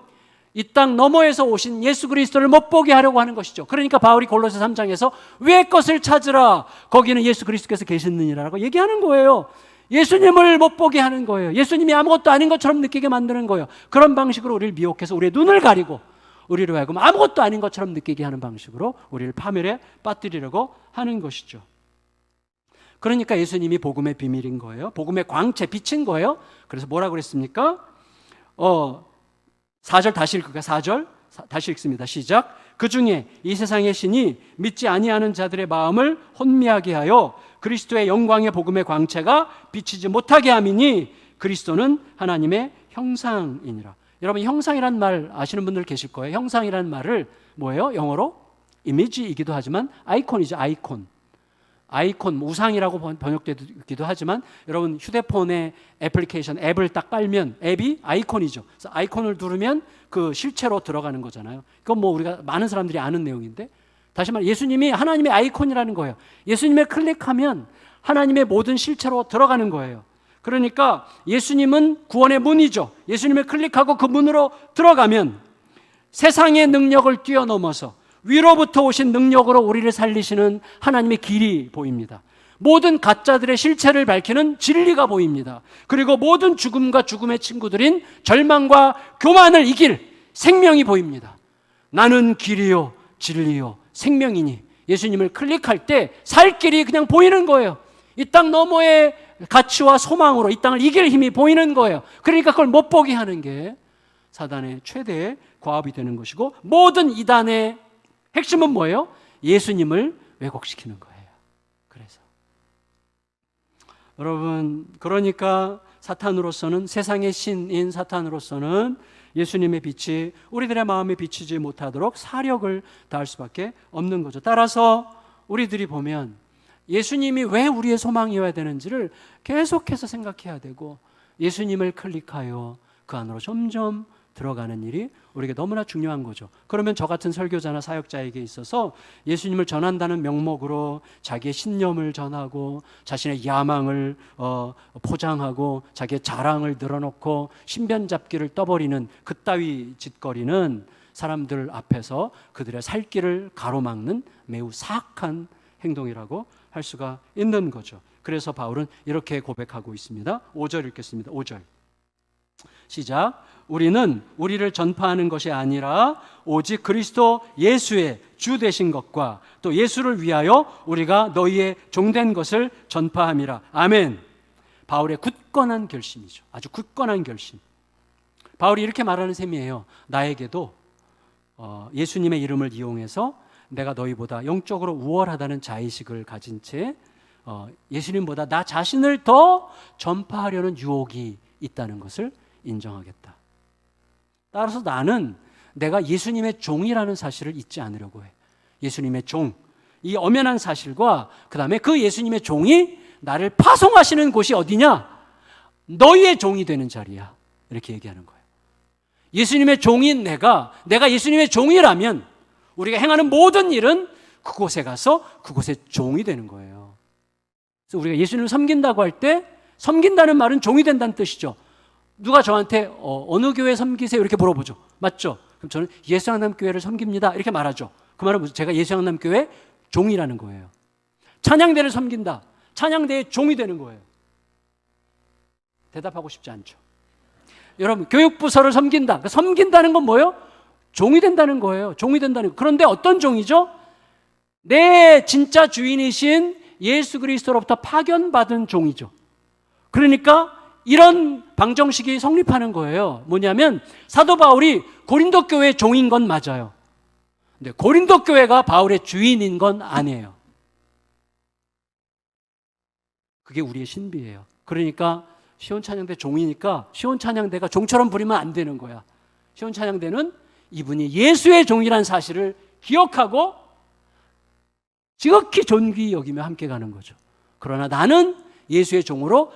이 땅 너머에서 오신 예수 그리스도를 못 보게 하려고 하는 것이죠. 그러니까 바울이 골로새 3장에서 왜 것을 찾으라 거기는 예수 그리스도께서 계시느니라고 얘기하는 거예요. 예수님을 못 보게 하는 거예요. 예수님이 아무것도 아닌 것처럼 느끼게 만드는 거예요. 그런 방식으로 우리를 미혹해서 우리의 눈을 가리고 우리로 하여금 아무것도 아닌 것처럼 느끼게 하는 방식으로 우리를 파멸에 빠뜨리려고 하는 것이죠. 그러니까 예수님이 복음의 비밀인 거예요. 복음의 광채, 빛인 거예요. 그래서 뭐라고 그랬습니까? 4절 다시 읽을까요? 4절 다시 읽습니다. 시작. 그 중에 이 세상의 신이 믿지 아니하는 자들의 마음을 혼미하게 하여 그리스도의 영광의 복음의 광채가 비치지 못하게 함이니 그리스도는 하나님의 형상이니라. 여러분 형상이란 말 아시는 분들 계실 거예요. 형상이란 말을 뭐예요? 영어로 이미지이기도 하지만 아이콘이죠. 아이콘 우상이라고 번역되기도 하지만 여러분 휴대폰에 애플리케이션 앱을 딱 깔면 앱이 아이콘이죠. 그래서 아이콘을 누르면 그 실체로 들어가는 거잖아요. 그건 뭐 우리가 많은 사람들이 아는 내용인데 다시 말해 예수님이 하나님의 아이콘이라는 거예요. 예수님을 클릭하면 하나님의 모든 실체로 들어가는 거예요. 그러니까 예수님은 구원의 문이죠. 예수님을 클릭하고 그 문으로 들어가면 세상의 능력을 뛰어넘어서 위로부터 오신 능력으로 우리를 살리시는 하나님의 길이 보입니다. 모든 가짜들의 실체를 밝히는 진리가 보입니다. 그리고 모든 죽음과 죽음의 친구들인 절망과 교만을 이길 생명이 보입니다. 나는 길이요 진리요 생명이니 예수님을 클릭할 때 살 길이 그냥 보이는 거예요. 이 땅 너머의 가치와 소망으로 이 땅을 이길 힘이 보이는 거예요. 그러니까 그걸 못 보게 하는 게 사단의 최대의 과업이 되는 것이고 모든 이단의 핵심은 뭐예요? 예수님을 왜곡시키는 거예요. 그래서 여러분 그러니까 사탄으로서는 세상의 신인 사탄으로서는 예수님의 빛이 우리들의 마음에 비치지 못하도록 사력을 다할 수밖에 없는 거죠. 따라서 우리들이 보면 예수님이 왜 우리의 소망이어야 되는지를 계속해서 생각해야 되고 예수님을 클릭하여 그 안으로 점점 들어가는 일이 우리에게 너무나 중요한 거죠. 그러면 저 같은 설교자나 사역자에게 있어서 예수님을 전한다는 명목으로 자기의 신념을 전하고 자신의 야망을 포장하고 자기의 자랑을 늘어놓고 신변잡기를 떠버리는 그따위 짓거리는 사람들 앞에서 그들의 살 길을 가로막는 매우 사악한 행동이라고 할 수가 있는 거죠. 그래서 바울은 이렇게 고백하고 있습니다. 5절 읽겠습니다. 5절 시작. 우리는 우리를 전파하는 것이 아니라 오직 그리스도 예수의 주 되신 것과 또 예수를 위하여 우리가 너희의 종된 것을 전파함이라. 아멘. 바울의 굳건한 결심이죠. 아주 굳건한 결심. 바울이 이렇게 말하는 셈이에요. 나에게도 예수님의 이름을 이용해서 내가 너희보다 영적으로 우월하다는 자의식을 가진 채 예수님보다 나 자신을 더 전파하려는 유혹이 있다는 것을 인정하겠다. 따라서 나는 내가 예수님의 종이라는 사실을 잊지 않으려고 해. 예수님의 종, 이 엄연한 사실과 그 다음에 그 예수님의 종이 나를 파송하시는 곳이 어디냐? 너희의 종이 되는 자리야. 이렇게 얘기하는 거예요. 예수님의 종인 내가 예수님의 종이라면 우리가 행하는 모든 일은 그곳에 가서 그곳의 종이 되는 거예요. 그래서 우리가 예수님을 섬긴다고 할 때 섬긴다는 말은 종이 된다는 뜻이죠. 누가 저한테 어느 교회 섬기세요? 이렇게 물어보죠. 맞죠? 그럼 저는 예수양남교회를 섬깁니다. 이렇게 말하죠. 그 말은 무슨? 제가 예수양남교회 종이라는 거예요. 찬양대를 섬긴다. 찬양대의 종이 되는 거예요. 대답하고 싶지 않죠. 여러분, 교육부서를 섬긴다. 섬긴다는 건 뭐예요? 종이 된다는 거예요. 종이 된다는 거. 그런데 어떤 종이죠? 내 진짜 주인이신 예수 그리스도로부터 파견받은 종이죠. 그러니까 이런 방정식이 성립하는 거예요. 뭐냐면 사도 바울이 고린도 교회의 종인 건 맞아요. 근데 고린도 교회가 바울의 주인인 건 아니에요. 그게 우리의 신비예요. 그러니까 시온찬양대 종이니까 시온찬양대가 종처럼 부리면 안 되는 거야. 시온찬양대는 이분이 예수의 종이라는 사실을 기억하고 지극히 존귀히 여기며 함께 가는 거죠. 그러나 나는 예수의 종으로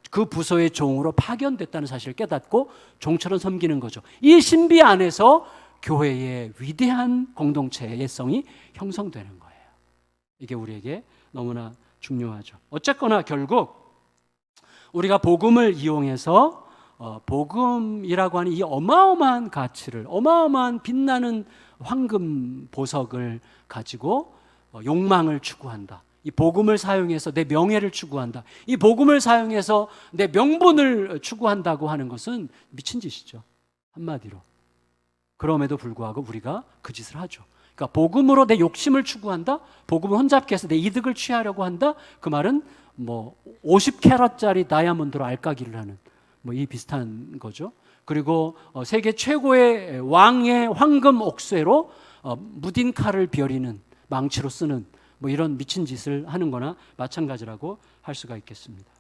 그 부서의 종으로 파견됐다는 사실을 깨닫고 종처럼 섬기는 거죠. 이 신비 안에서 교회의 위대한 공동체의 성이 형성되는 거예요. 이게 우리에게 너무나 중요하죠. 어쨌거나 결국 우리가 복음을 이용해서 복음이라고 하는 이 어마어마한 가치를, 어마어마한 빛나는 황금 보석을 가지고 욕망을 추구한다. 이 복음을 사용해서 내 명예를 추구한다. 이 복음을 사용해서 내 명분을 추구한다고 하는 것은 미친 짓이죠. 한마디로. 그럼에도 불구하고 우리가 그 짓을 하죠. 그러니까 복음으로 내 욕심을 추구한다. 복음을 혼잡게 해서 내 이득을 취하려고 한다. 그 말은 50캐럿짜리 다이아몬드로 알까기를 하는 이 비슷한 거죠. 그리고 세계 최고의 왕의 황금 옥쇠로 무딘 칼을 벼리는 망치로 쓰는 이런 미친 짓을 하는 거나 마찬가지라고 할 수가 있겠습니다.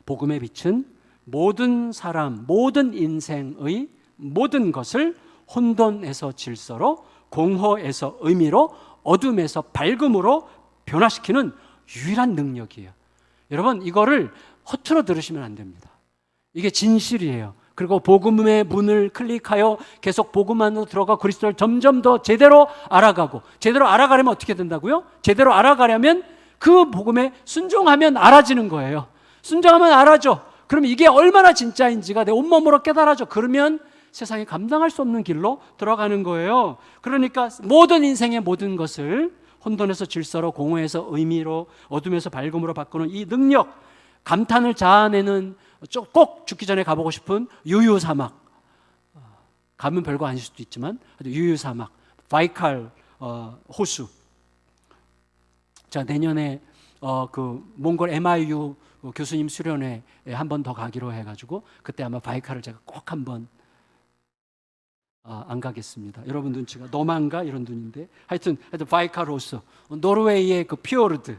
복음의 빛은 모든 사람, 모든 인생의 모든 것을 혼돈에서 질서로, 공허에서 의미로, 어둠에서 밝음으로 변화시키는 유일한 능력이에요. 여러분, 이거를 허투루 들으시면 안 됩니다. 이게 진실이에요. 그리고 복음의 문을 클릭하여 계속 복음 안으로 들어가 그리스도를 점점 더 제대로 알아가고, 제대로 알아가려면 어떻게 된다고요? 제대로 알아가려면 그 복음에 순종하면 알아지는 거예요. 순종하면 알아져. 그럼 이게 얼마나 진짜인지가 내 온몸으로 깨달아져. 그러면 세상에 감당할 수 없는 길로 들어가는 거예요. 그러니까 모든 인생의 모든 것을 혼돈에서 질서로, 공허에서 의미로, 어둠에서 밝음으로 바꾸는 이 능력, 감탄을 자아내는, 꼭 죽기 전에 가보고 싶은 유유사막, 가면 별거 아닐 수도 있지만 유유사막, 바이칼 호수. 자, 내년에 그 몽골 MIU 교수님 수련회에 한 번 더 가기로 해가지고 그때 아마 바이칼을 제가 꼭 한번 안 가겠습니다. 여러분 눈치가 너만가 이런 눈인데 하여튼 바이칼 호수, 노르웨이의 그 피오르드,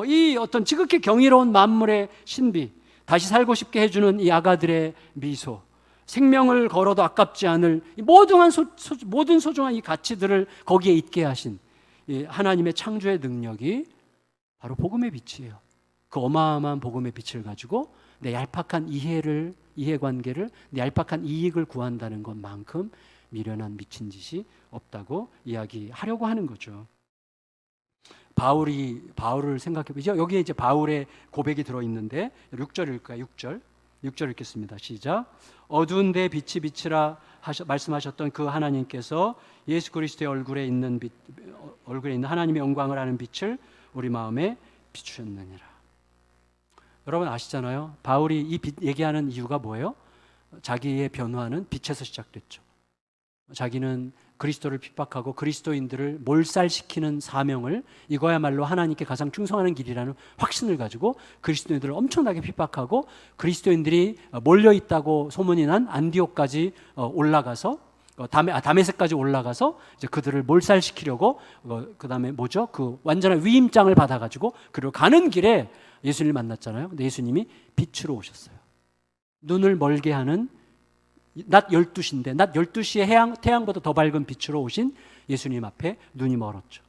이 어떤 지극히 경이로운 만물의 신비, 다시 살고 싶게 해주는 이 아가들의 미소, 생명을 걸어도 아깝지 않을 이 모든 소중한 이 가치들을 거기에 있게 하신 이 하나님의 창조의 능력이 바로 복음의 빛이에요. 그 어마어마한 복음의 빛을 가지고 내 얄팍한 이해를 이해관계를, 얄팍한 이익을 구한다는 것만큼 미련한 미친 짓이 없다고 이야기하려고 하는 거죠. 바울을 생각해 보죠. 여기에 이제 바울의 고백이 들어 있는데 6절일까요? 6절 읽겠습니다. 시작. 어두운 데 빛이 비치라 말씀하셨던 그 하나님께서 예수 그리스도의 얼굴에 있는 하나님의 영광을 아는 빛을 우리 마음에 비추셨느니라. 여러분 아시잖아요. 바울이 이 빛 얘기하는 이유가 뭐예요? 자기의 변화는 빛에서 시작됐죠. 자기는 그리스도를 핍박하고 그리스도인들을 몰살시키는 사명을, 이거야말로 하나님께 가장 충성하는 길이라는 확신을 가지고 그리스도인들을 엄청나게 핍박하고, 그리스도인들이 몰려있다고 소문이 난 안디옥까지 올라가서 다메섹까지 올라가서 이제 그들을 몰살시키려고, 그 다음에 뭐죠? 그 완전한 위임장을 받아가지고 그리고 가는 길에 예수님을 만났잖아요. 근데 예수님이 빛으로 오셨어요. 눈을 멀게 하는 낮 12시인데 낮 12시에 태양보다 더 밝은 빛으로 오신 예수님 앞에 눈이 멀었죠.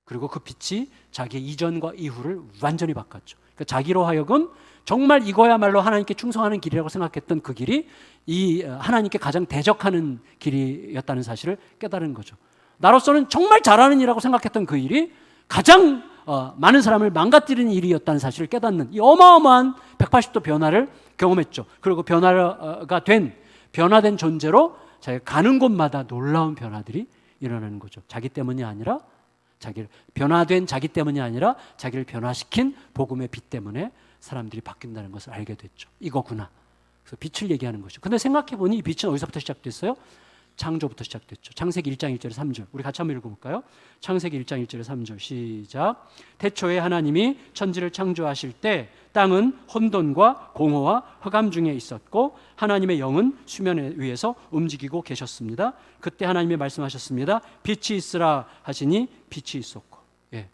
그리고 그 빛이 자기의 이전과 이후를 완전히 바꿨죠. 그러니까 자기로 하여금 정말 이거야말로 하나님께 충성하는 길이라고 생각했던 그 길이 이 하나님께 가장 대적하는 길이었다는 사실을 깨달은 거죠. 나로서는 정말 잘하는 일이라고 생각했던 그 일이 가장 많은 사람을 망가뜨리는 일이었다는 사실을 깨닫는 이 어마어마한 180도 변화를 경험했죠. 그리고 변화된 존재로 자기가 가는 곳마다 놀라운 변화들이 일어나는 거죠. 변화된 자기 때문이 아니라 자기를 변화시킨 복음의 빛 때문에 사람들이 바뀐다는 것을 알게 됐죠. 이거구나. 그래서 빛을 얘기하는 것이죠. 근데 생각해보니 이 빛은 어디서부터 시작됐어요? 창조부터 시작됐죠. 창세기 1장 1절에 3절. 우리 같이 한번 읽어볼까요? 창세기 1장 1절에 3절. 시작. 태초에 하나님이 천지를 창조하실 때 땅은 혼돈과 공허와 흑암 중에 있었고 하나님의 영은 수면 위에서 움직이고 계셨습니다. 그때 하나님이 말씀하셨습니다. 빛이 있으라 하시니 빛이 있었고. 예.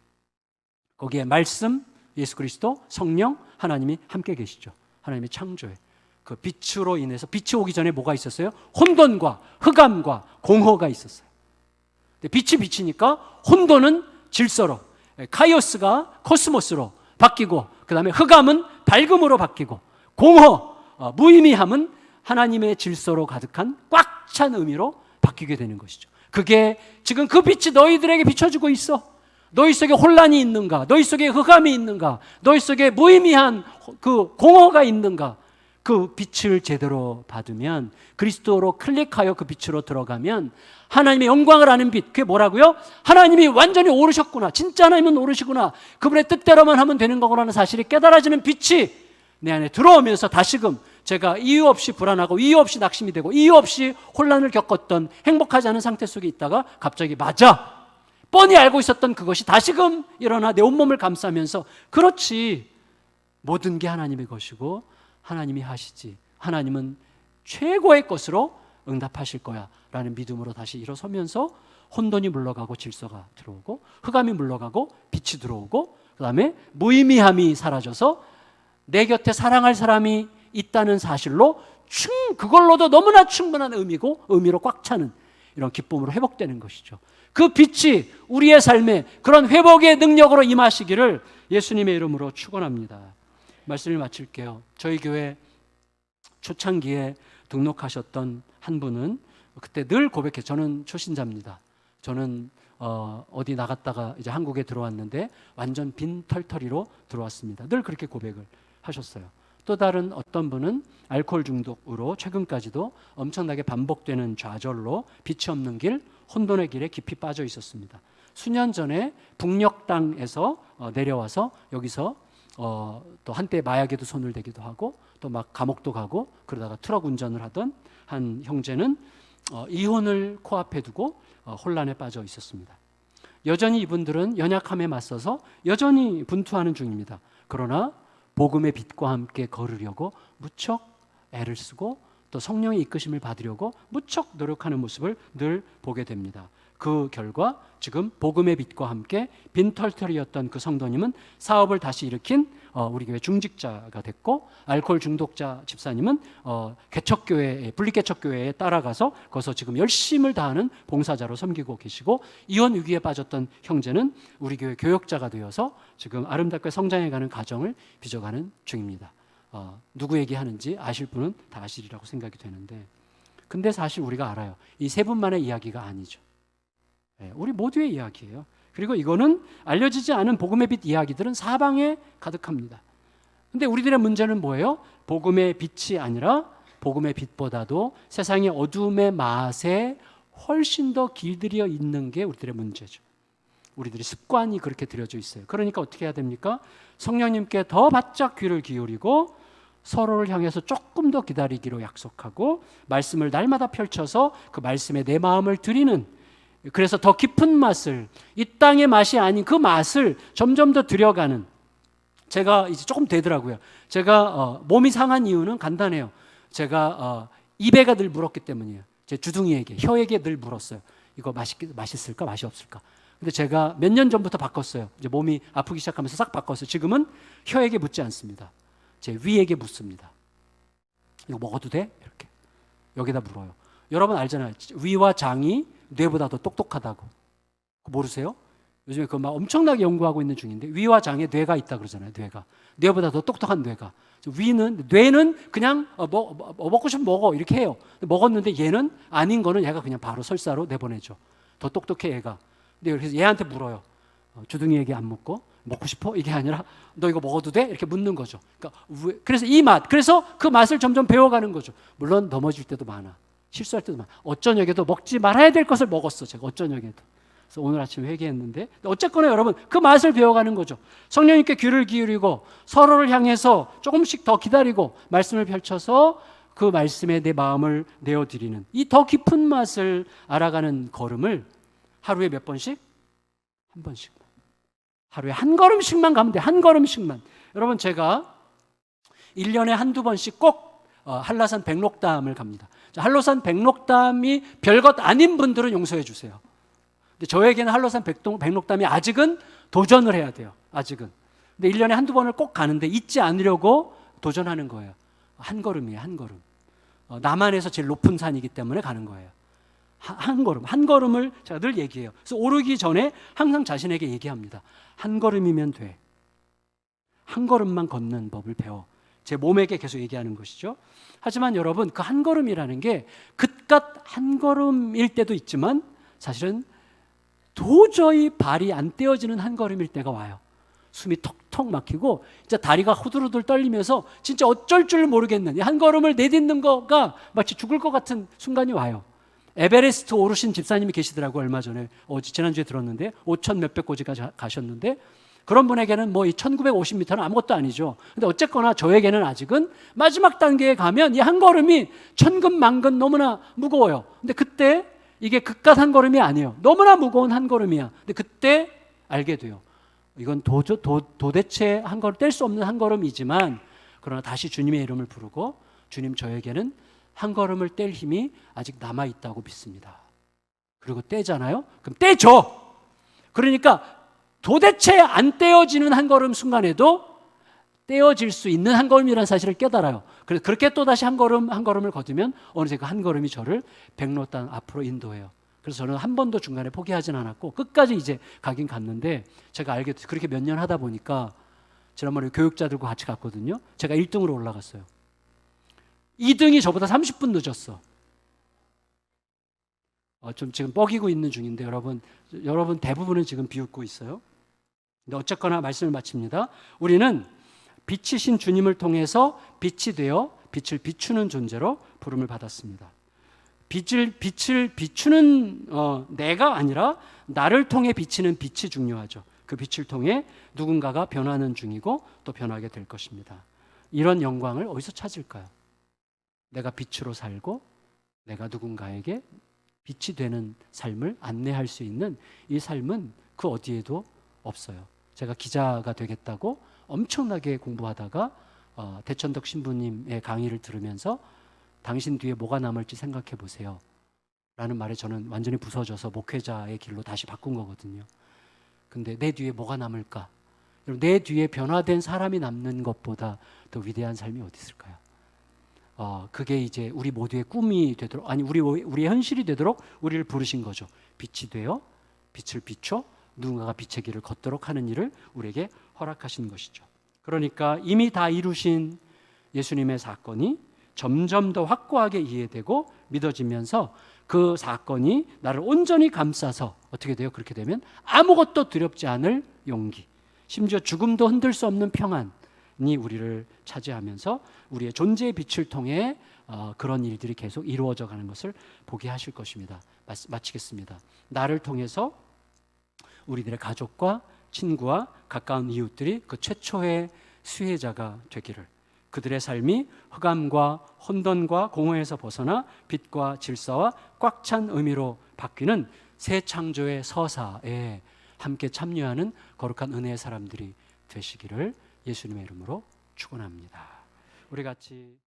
거기에 말씀, 예수 그리스도, 성령, 하나님이 함께 계시죠. 하나님의 창조에. 그 빛으로 인해서, 빛이 오기 전에 뭐가 있었어요? 혼돈과 흑암과 공허가 있었어요. 근데 빛이 비치니까 혼돈은 질서로, 카이오스가 코스모스로 바뀌고, 그 다음에 흑암은 밝음으로 바뀌고, 공허, 무의미함은 하나님의 질서로 가득한 꽉 찬 의미로 바뀌게 되는 것이죠. 그게 지금 그 빛이 너희들에게 비춰주고 있어. 너희 속에 혼란이 있는가? 너희 속에 흑암이 있는가? 너희 속에 무의미한 그 공허가 있는가? 그 빛을 제대로 받으면, 그리스도로 클릭하여 그 빛으로 들어가면 하나님의 영광을 아는 빛, 그게 뭐라고요? 하나님이 완전히 오르셨구나, 진짜 하나님은 오르시구나, 그분의 뜻대로만 하면 되는 거구나라는 사실이 깨달아지는 빛이 내 안에 들어오면서 다시금 제가 이유 없이 불안하고 이유 없이 낙심이 되고 이유 없이 혼란을 겪었던 행복하지 않은 상태 속에 있다가 갑자기 맞아, 뻔히 알고 있었던 그것이 다시금 일어나 내 온몸을 감싸면서, 그렇지, 모든 게 하나님의 것이고 하나님이 하시지, 하나님은 최고의 것으로 응답하실 거야 라는 믿음으로 다시 일어서면서 혼돈이 물러가고 질서가 들어오고 흑암이 물러가고 빛이 들어오고, 그 다음에 무의미함이 사라져서 내 곁에 사랑할 사람이 있다는 사실로 그걸로도 너무나 충분한 의미로 꽉 차는 이런 기쁨으로 회복되는 것이죠. 그 빛이 우리의 삶에 그런 회복의 능력으로 임하시기를 예수님의 이름으로 축원합니다. 말씀을 마칠게요. 저희 교회 초창기에 등록하셨던 한 분은 그때 늘 고백해, 저는 초신자입니다. 저는 어디 나갔다가 이제 한국에 들어왔는데 완전 빈털터리로 들어왔습니다. 늘 그렇게 고백을 하셨어요. 또 다른 어떤 분은 알코올 중독으로 최근까지도 엄청나게 반복되는 좌절로 빛이 없는 길, 혼돈의 길에 깊이 빠져 있었습니다. 수년 전에 북녘 땅에서 내려와서 여기서 또 한때 마약에도 손을 대기도 하고 또 막 감옥도 가고 그러다가 트럭 운전을 하던 한 형제는 이혼을 코앞에 두고 혼란에 빠져 있었습니다. 여전히 이분들은 연약함에 맞서서 여전히 분투하는 중입니다. 그러나 복음의 빛과 함께 걸으려고 무척 애를 쓰고 또 성령의 이끄심을 받으려고 무척 노력하는 모습을 늘 보게 됩니다. 그 결과 지금 복음의 빛과 함께 빈털터리였던 그 성도님은 사업을 다시 일으킨 우리 교회 중직자가 됐고, 알코올 중독자 집사님은 분리개척교회에 따라가서 거기서 지금 열심을 다하는 봉사자로 섬기고 계시고, 이혼 위기에 빠졌던 형제는 우리 교회 교역자가 되어서 지금 아름답게 성장해가는 가정을 빚어가는 중입니다. 누구 얘기하는지 아실 분은 다 아시리라고 생각이 되는데, 근데 사실 우리가 알아요. 이 세 분만의 이야기가 아니죠. 우리 모두의 이야기예요. 그리고 이거는 알려지지 않은 복음의 빛 이야기들은 사방에 가득합니다. 근데 우리들의 문제는 뭐예요? 복음의 빛이 아니라 복음의 빛보다도 세상의 어둠의 맛에 훨씬 더 길들여 있는 게 우리들의 문제죠. 우리들의 습관이 그렇게 들여져 있어요. 그러니까 어떻게 해야 됩니까? 성령님께 더 바짝 귀를 기울이고 서로를 향해서 조금 더 기다리기로 약속하고 말씀을 날마다 펼쳐서 그 말씀에 내 마음을 드리는, 그래서 더 깊은 맛을, 이 땅의 맛이 아닌 그 맛을 점점 더 들여가는. 제가 이제 조금 되더라고요. 제가 몸이 상한 이유는 간단해요. 제가 입에가 늘 물었기 때문이에요. 제 주둥이에게, 혀에게 늘 물었어요. 이거 맛있을까, 맛이 없을까. 근데 제가 몇 년 전부터 바꿨어요. 이제 몸이 아프기 시작하면서 싹 바꿨어요. 지금은 혀에게 묻지 않습니다. 제 위에게 묻습니다. 이거 먹어도 돼? 이렇게 여기다 물어요. 여러분 알잖아요. 위와 장이 뇌보다 더 똑똑하다고. 모르세요? 요즘에 그거 막 엄청나게 연구하고 있는 중인데, 위와 장에 뇌가 있다 그러잖아요. 뇌보다 더 똑똑한 뇌가. 뇌는 그냥 먹고 싶으면 먹어 이렇게 해요. 먹었는데 얘는 아닌 거는 얘가 그냥 바로 설사로 내보내죠. 더 똑똑해 얘가. 근데 그래서 얘한테 물어요. 주둥이에게 안 묻고 먹고 싶어? 이게 아니라 너 이거 먹어도 돼? 이렇게 묻는 거죠. 그러니까 그래서 이 맛, 그래서 그 맛을 점점 배워가는 거죠. 물론 넘어질 때도 많아. 실수할 때도 많아. 어쩌녁에도 먹지 말아야 될 것을 먹었어. 제가 어쩌녁에도. 그래서 오늘 아침 회개했는데, 어쨌거나 여러분 그 맛을 배워가는 거죠. 성령님께 귀를 기울이고 서로를 향해서 조금씩 더 기다리고 말씀을 펼쳐서 그 말씀에 내 마음을 내어드리는 이 더 깊은 맛을 알아가는 걸음을 하루에 몇 번씩? 한 번씩. 하루에 한 걸음씩만 가면 돼. 한 걸음씩만. 여러분 제가 1년에 한두 번씩 꼭 한라산 백록담을 갑니다. 한라산 백록담이 별것 아닌 분들은 용서해 주세요. 근데 저에게는 한라산 백록담이 아직은 도전을 해야 돼요. 아직은. 근데 1년에 한두 번을 꼭 가는데 잊지 않으려고 도전하는 거예요. 한 걸음이에요. 한 걸음. 남한에서 제일 높은 산이기 때문에 가는 거예요. 한 걸음. 한 걸음을 제가 늘 얘기해요. 그래서 오르기 전에 항상 자신에게 얘기합니다. 한 걸음이면 돼. 한 걸음만 걷는 법을 배워. 제 몸에게 계속 얘기하는 것이죠. 하지만 여러분 그 한 걸음이라는 게 그깟 한 걸음일 때도 있지만 사실은 도저히 발이 안 떼어지는 한 걸음일 때가 와요. 숨이 턱턱 막히고 진짜 다리가 후들후들 떨리면서 진짜 어쩔 줄 모르겠는 한 걸음을 내딛는 거가 마치 죽을 것 같은 순간이 와요. 에베레스트 오르신 집사님이 계시더라고요. 얼마 전에 지난주에 들었는데 5,000 몇백 고지까지 가셨는데, 그런 분에게는 뭐 이 1950m는 아무것도 아니죠. 근데 어쨌거나 저에게는 아직은 마지막 단계에 가면 이 한 걸음이 천근만근 너무나 무거워요. 근데 그때 이게 그깟 한 걸음이 아니에요. 너무나 무거운 한 걸음이야. 근데 그때 알게 돼요. 이건 도대체 한 걸음 뗄 수 없는 한 걸음이지만, 그러나 다시 주님의 이름을 부르고 주님 저에게는 한 걸음을 뗄 힘이 아직 남아있다고 믿습니다. 그리고 떼잖아요? 그럼 떼죠! 그러니까 도대체 안 떼어지는 한 걸음 순간에도 떼어질 수 있는 한 걸음이라는 사실을 깨달아요. 그래서 그렇게 또다시 한 걸음을 거두면 어느새 그 한 걸음이 저를 백록담 앞으로 인도해요. 그래서 저는 한 번도 중간에 포기하진 않았고 끝까지 이제 가긴 갔는데, 제가 알게 됐어요. 그렇게 몇 년 하다 보니까 지난번에 교육자들과 같이 갔거든요. 제가 1등으로 올라갔어요. 2등이 저보다 30분 늦었어. 좀 지금 뻐기고 있는 중인데 여러분 대부분은 지금 비웃고 있어요. 근데 어쨌거나 말씀을 마칩니다. 우리는 빛이신 주님을 통해서 빛이 되어 빛을 비추는 존재로 부름을 받았습니다. 빛을 비추는 내가 아니라 나를 통해 비치는 빛이 중요하죠. 그 빛을 통해 누군가가 변하는 중이고 또 변하게 될 것입니다. 이런 영광을 어디서 찾을까요? 내가 빛으로 살고 내가 누군가에게 빛이 되는 삶을 안내할 수 있는 이 삶은 그 어디에도 없어요. 제가 기자가 되겠다고 엄청나게 공부하다가 대천덕 신부님의 강의를 들으면서 당신 뒤에 뭐가 남을지 생각해 보세요 라는 말에 저는 완전히 부서져서 목회자의 길로 다시 바꾼 거거든요. 근데 내 뒤에 뭐가 남을까? 내 뒤에 변화된 사람이 남는 것보다 더 위대한 삶이 어디 있을까요? 그게 이제 우리 모두의 꿈이 되도록, 아니 우리의 현실이 되도록 우리를 부르신 거죠. 빛이 되어 빛을 비춰 누군가가 빛의 길을 걷도록 하는 일을 우리에게 허락하신 것이죠. 그러니까 이미 다 이루신 예수님의 사건이 점점 더 확고하게 이해되고 믿어지면서 그 사건이 나를 온전히 감싸서 어떻게 돼요? 그렇게 되면 아무것도 두렵지 않을 용기, 심지어 죽음도 흔들 수 없는 평안이 우리를 차지하면서 우리의 존재의 빛을 통해 그런 일들이 계속 이루어져 가는 것을 보게 하실 것입니다. 마치겠습니다. 나를 통해서 우리들의 가족과 친구와 가까운 이웃들이 그 최초의 수혜자가 되기를, 그들의 삶이 흑암과 혼돈과 공허에서 벗어나 빛과 질서와 꽉 찬 의미로 바뀌는 새 창조의 서사에 함께 참여하는 거룩한 은혜의 사람들이 되시기를 예수님의 이름으로 축원합니다. 우리 같이